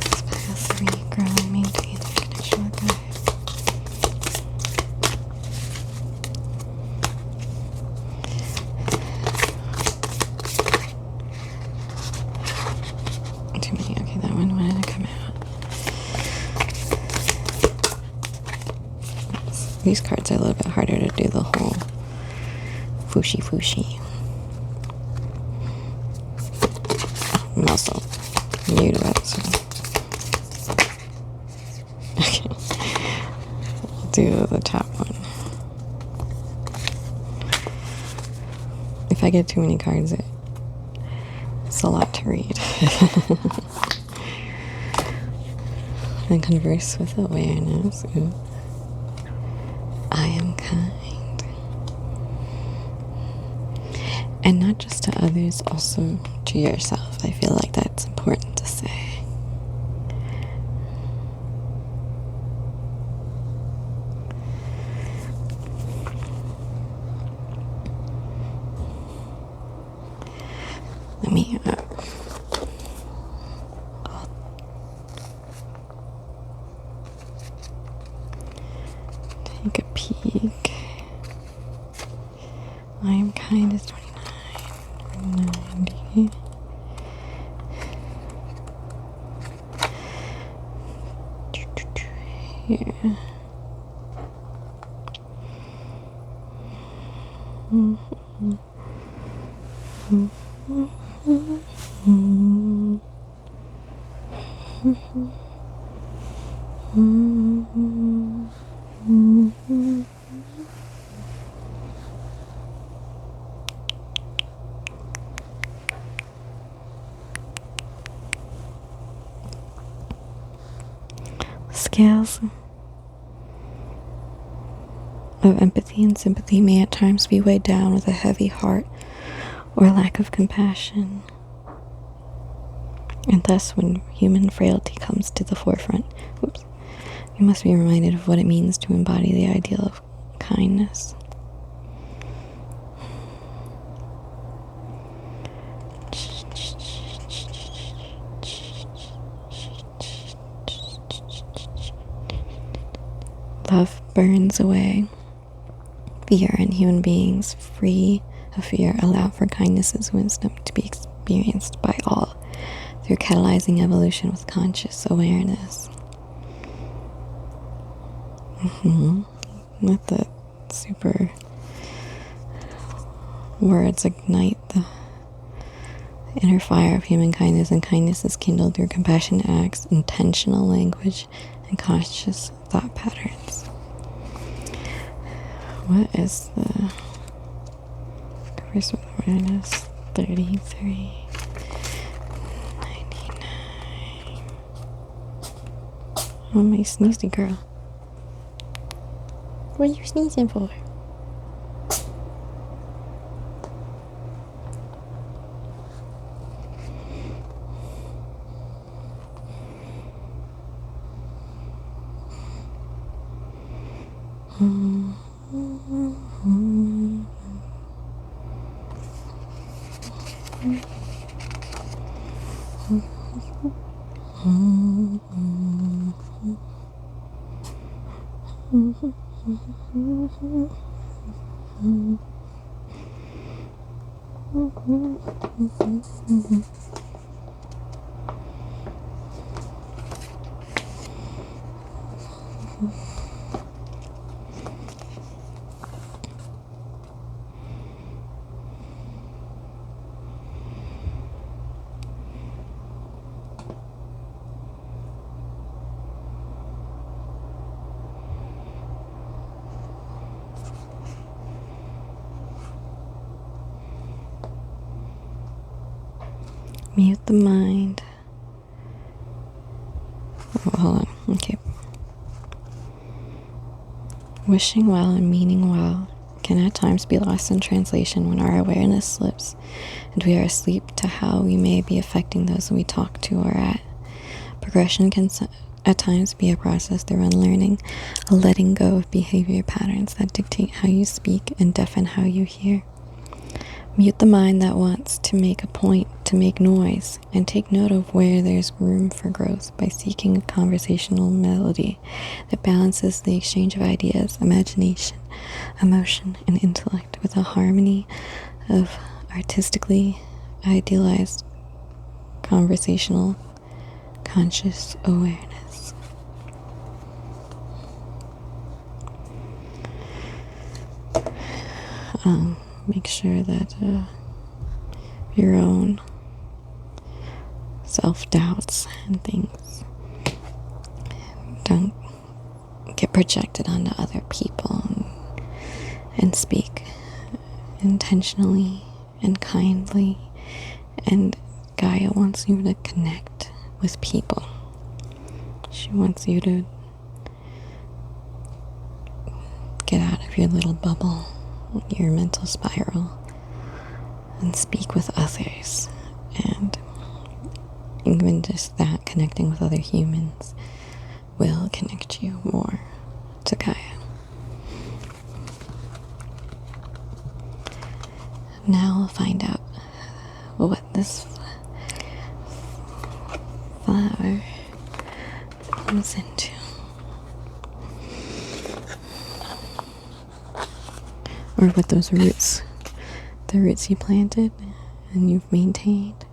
Does pile 3 grow and maintain your connection with Gaia? Too many. Okay, that one wanted to come out. These cards are a little bit harder to do the whole fooshy. I'm also new to it, so. Okay. I'll do the top one. If I get too many cards, it's a lot to read. And converse with awareness. Ooh. I am kind. And not just to others, also to yourself. I feel like that's important to say. Let me take a peek. I am kind is 29, 90. Here. Scales of empathy and sympathy may at times be weighed down with a heavy heart or lack of compassion. And thus, when human frailty comes to the forefront, you must be reminded of what it means to embody the ideal of kindness. Love burns away fear, and human beings free of fear allow for kindness's wisdom to be experienced by all through catalyzing evolution with conscious awareness. Let the super words ignite the inner fire of human kindness, and kindness is kindled through compassionate acts, intentional language, and conscious thought patterns. What is the first awareness? 33. 99. Oh, my sneezy girl. What are you sneezing for? Mute the mind. Oh, hold on. Okay. Wishing well and meaning well can at times be lost in translation when our awareness slips and we are asleep to how we may be affecting those we talk to or at. Progression can at times be a process through unlearning, a letting go of behavior patterns that dictate how you speak and deafen how you hear. Mute the mind that wants to make a point, to make noise, and take note of where there's room for growth by seeking a conversational melody that balances the exchange of ideas, imagination, emotion, and intellect with a harmony of artistically idealized conversational conscious awareness. Make sure that your own self-doubts and things don't get projected onto other people, and speak intentionally and kindly. And Gaia wants you to connect with people. She wants you to get out of your little bubble, your mental spiral, and speak with others. And even just that, connecting with other humans, will connect you more to Gaia. Now we'll find out what this flower comes into. Or what those roots, the roots you planted and you've maintained,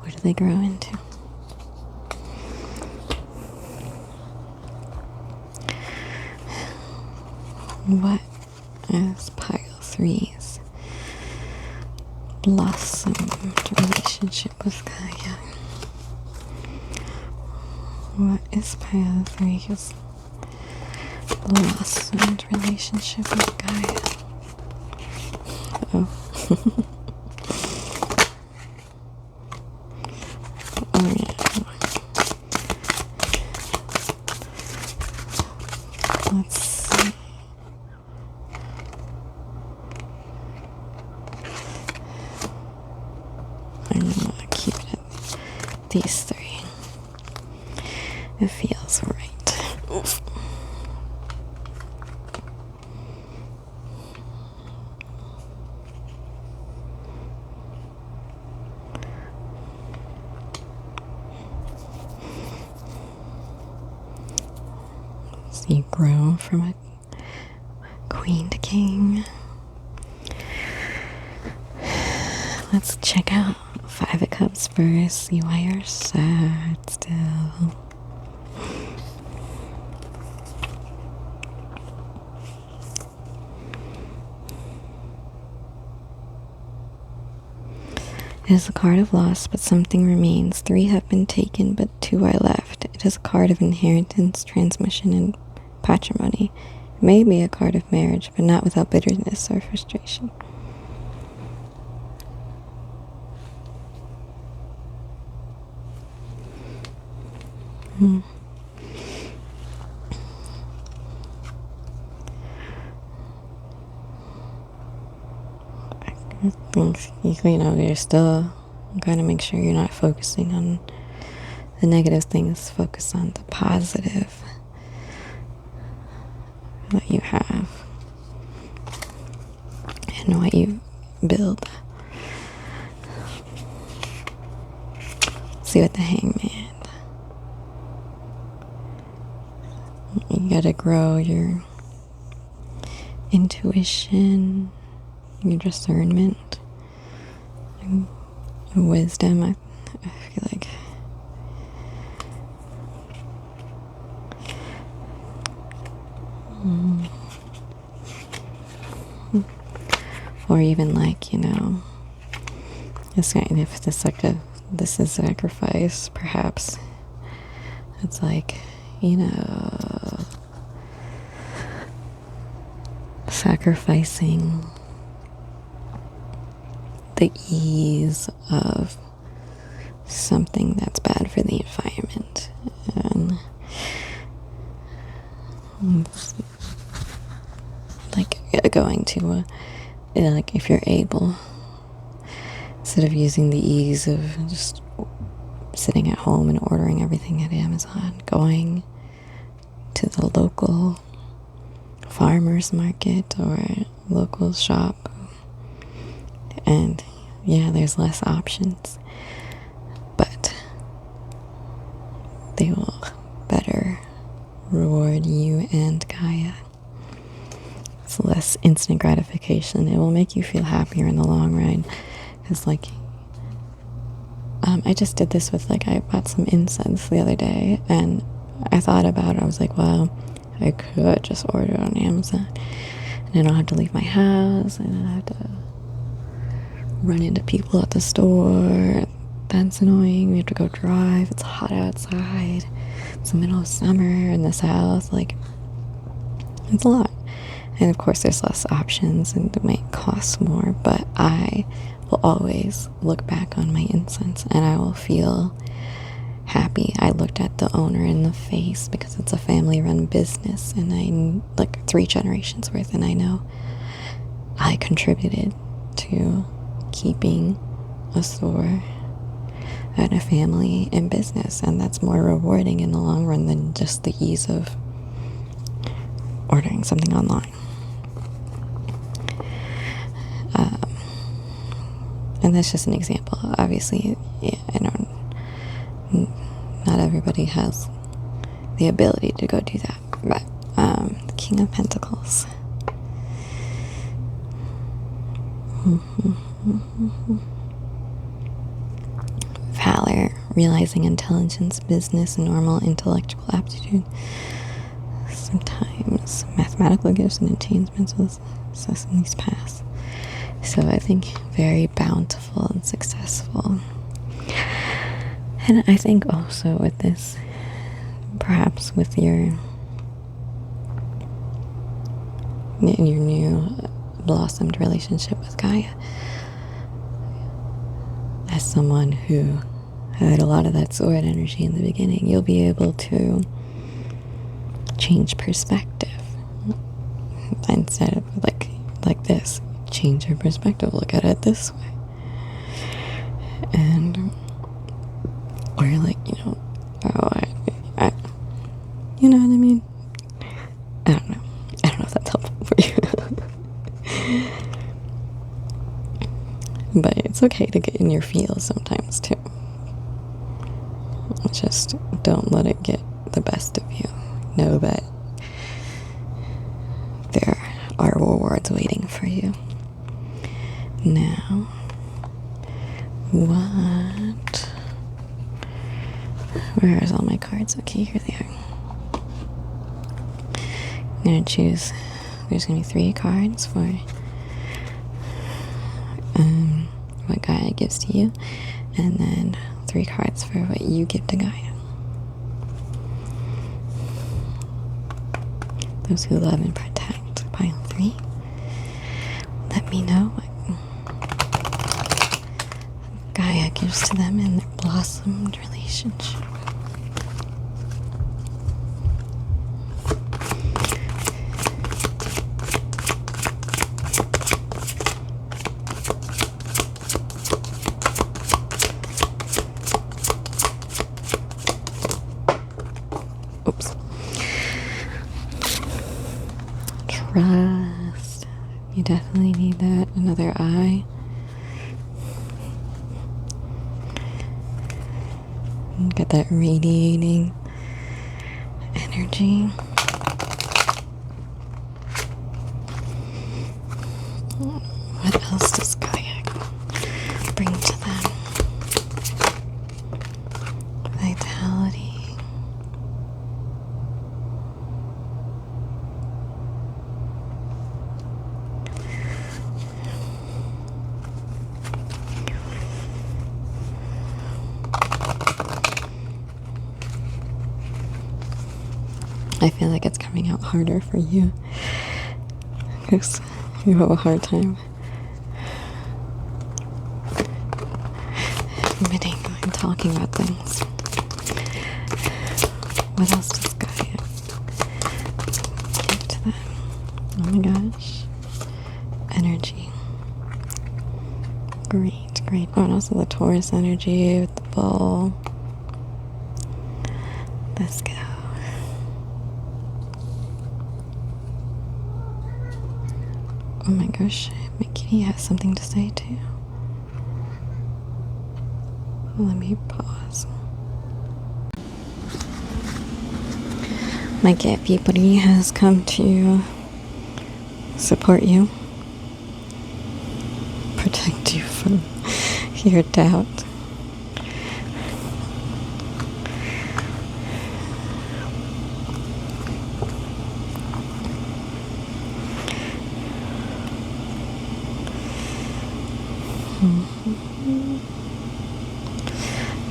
what do they grow into? What is Pile 3's blossomed relationship with Gaia? What is Pile 3's blossomed relationship with Gaia? Oh. Oh yeah. Let's see. I'm gonna keep it at these three. It feels right. Oof. You grow from a Queen to King. Let's check out Five of Cups first. See why you're sad still. It is a card of loss, but something remains. 3 have been taken, but 2 are left. It is a card of inheritance, transmission, and patrimony. It may be a card of marriage, but not without bitterness or frustration. I think, you're still gotta make sure you're not focusing on the negative things. Focus on the positive that you have and what you build. See what the Hangman. You gotta grow your intuition, your discernment, and wisdom. I feel like or even like, it's kind of, if this this is sacrifice, perhaps it's like, sacrificing the ease of something that's bad for the environment, and like going to like, if you're able, instead of using the ease of just sitting at home and ordering everything at Amazon, going to the local farmer's market or local shop. And there's less options, but they will better reward you and Gaia. It's less instant gratification. It will make you feel happier in the long run. Because I just did this with, I bought some incense the other day, and I thought about it. I was like, well, I could just order it on Amazon, and I don't have to leave my house, and I don't have to run into people at the store. That's annoying. We have to go drive. It's hot outside. It's the middle of summer in the south. It's a lot. And of course, there's less options, and it might cost more, but I will always look back on my incense and I will feel happy. I looked at the owner in the face, because it's a family-run business, and I 3 generations worth, and I know I contributed to keeping a store and a family in business, and that's more rewarding in the long run than just the ease of ordering something online. And that's just an example. Obviously, not everybody has the ability to go do that. But the King of Pentacles. Valor, realizing intelligence, business, and normal intellectual aptitude. Sometimes mathematical gifts and attainments with success in these paths. So I think very bountiful and successful. And I think also with this, perhaps with your new blossomed relationship with Gaia, as someone who had a lot of that sword energy in the beginning, you'll be able to change perspective. Instead of like this, change your perspective, look at it this way. And or you know what I mean? I don't know if that's helpful for you. But it's okay to get in your feels sometimes too. Just don't let it get the best of you. Know that there are rewards waiting for you. Now, what? Where's all my cards? Okay, here they are. I'm gonna choose. There's gonna be 3 cards for what Gaia gives to you, and then 3 cards for what you give to Gaia. Those who love and protect. Pile 3. Let me know what Gaia gives to them in their blossomed relationship. Oops. Trust. You definitely need that. Another eye. Get that radiating energy. What else does Gaia bring to them? Vitality. I feel like it's coming out harder for you because you have a hard time admitting and talking about things. What else does Gaia give to them? Oh my gosh. Energy. Great, great. Oh, and also the Taurus energy with the bull. Let's go. Oh my gosh, my kitty has something to say too. Let me pause. My cat buddy has come to support you, protect you from your doubt.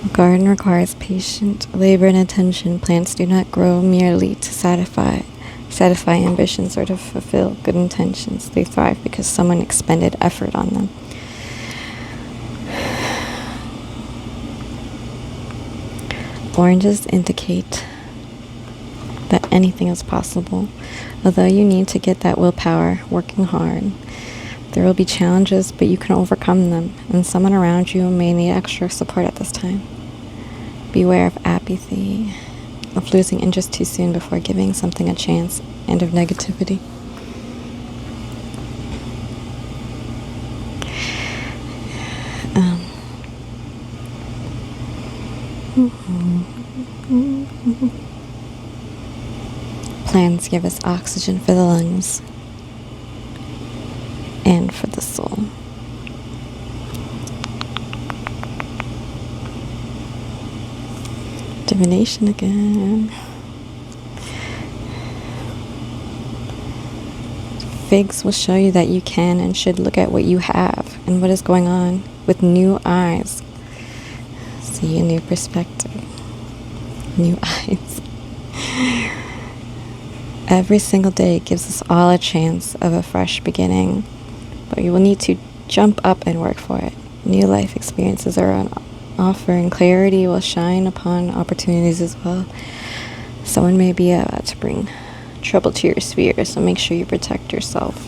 A garden requires patient labor and attention. Plants do not grow merely to satisfy ambitions or to fulfill good intentions. They thrive because someone expended effort on them. Oranges indicate that anything is possible. Although you need to get that willpower, working hard. There will be challenges, but you can overcome them, and someone around you may need extra support at this time. Beware of apathy, of losing interest too soon before giving something a chance, and of negativity. Plants give us oxygen for the lungs and for the soul. Divination again. Figs will show you that you can and should look at what you have and what is going on with new eyes. See a new perspective. New eyes. Every single day gives us all a chance of a fresh beginning, but you will need to jump up and work for it. New life experiences are on offer, and clarity will shine upon opportunities as well. Someone may be about to bring trouble to your sphere, so make sure you protect yourself.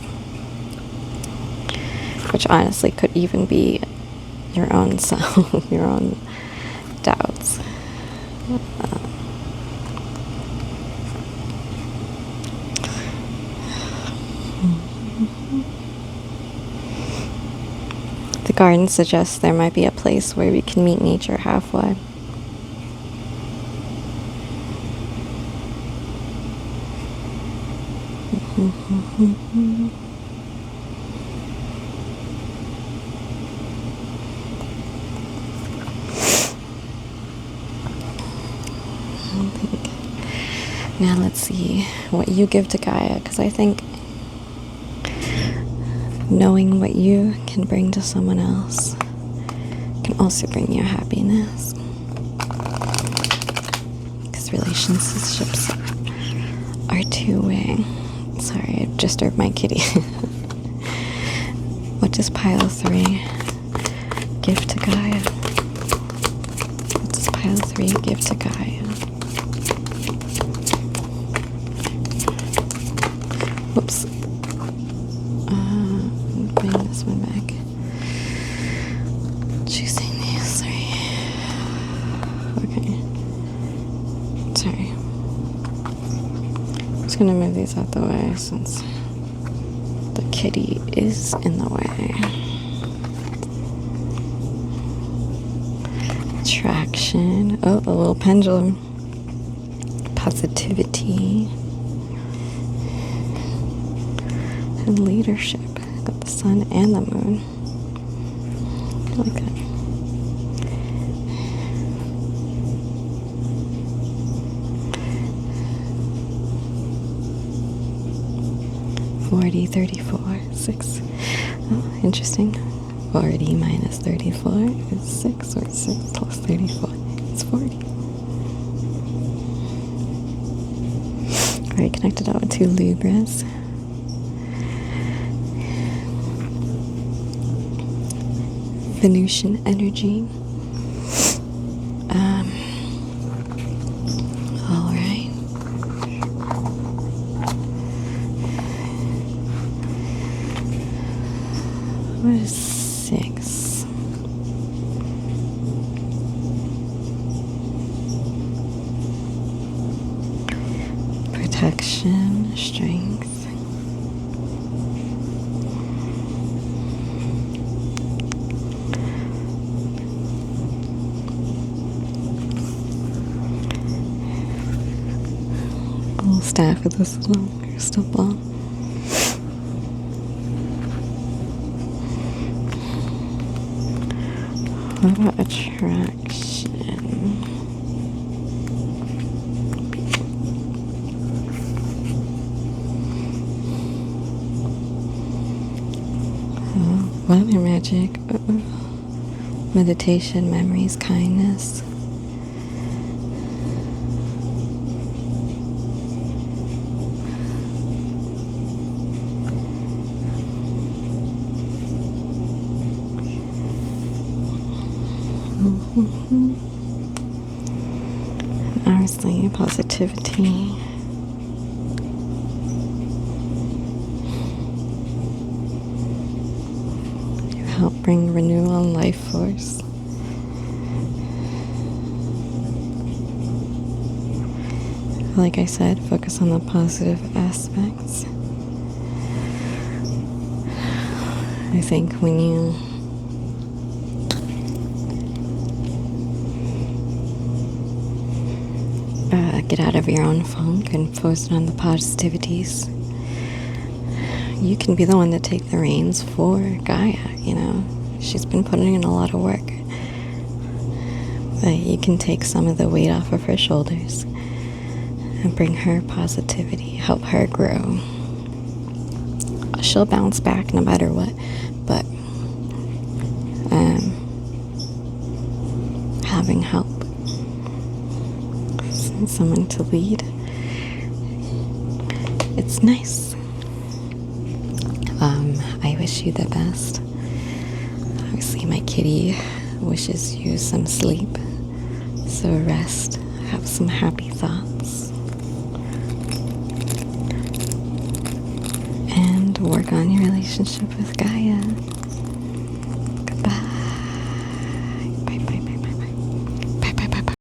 Which honestly could even be your own self, your own doubts. The garden suggests there might be a place where we can meet nature halfway. Now let's see what you give to Gaia, because I think knowing what you can bring to someone else can also bring you happiness. Because relationships are two-way. Sorry, I just disturbed my kitty. What does pile 3 give to Gaia? What does pile 3 give to Gaia? Whoops. Bring this one back. Choosing these 3. Okay. Sorry. I'm just gonna move these out the way since the kitty is in the way. Attraction. Oh, a little pendulum. Positivity. And leadership. Got the sun and the moon. I like that. $40, $34, 6. Oh, interesting. 40 minus 34 is 6, or 6 plus 34 is 40. Alright, connected out with 2 Libras. Venusian energy. Alright. What is 6? Protection, strength. Staff with this little crystal ball. What about attraction? Weather magic. Meditation, memories, kindness. Honestly, positivity. You help bring renewal and life force. Like I said, focus on the positive aspects. I think when you get out of your own funk and focus on the positivities, you can be the one to take the reins for Gaia, you know. She's been putting in a lot of work. But you can take some of the weight off of her shoulders and bring her positivity, help her grow. She'll bounce back no matter what, but having help, someone to lead, it's nice. I wish you the best. Obviously my kitty wishes you some sleep, so rest, have some happy thoughts, and work on your relationship with Gaia.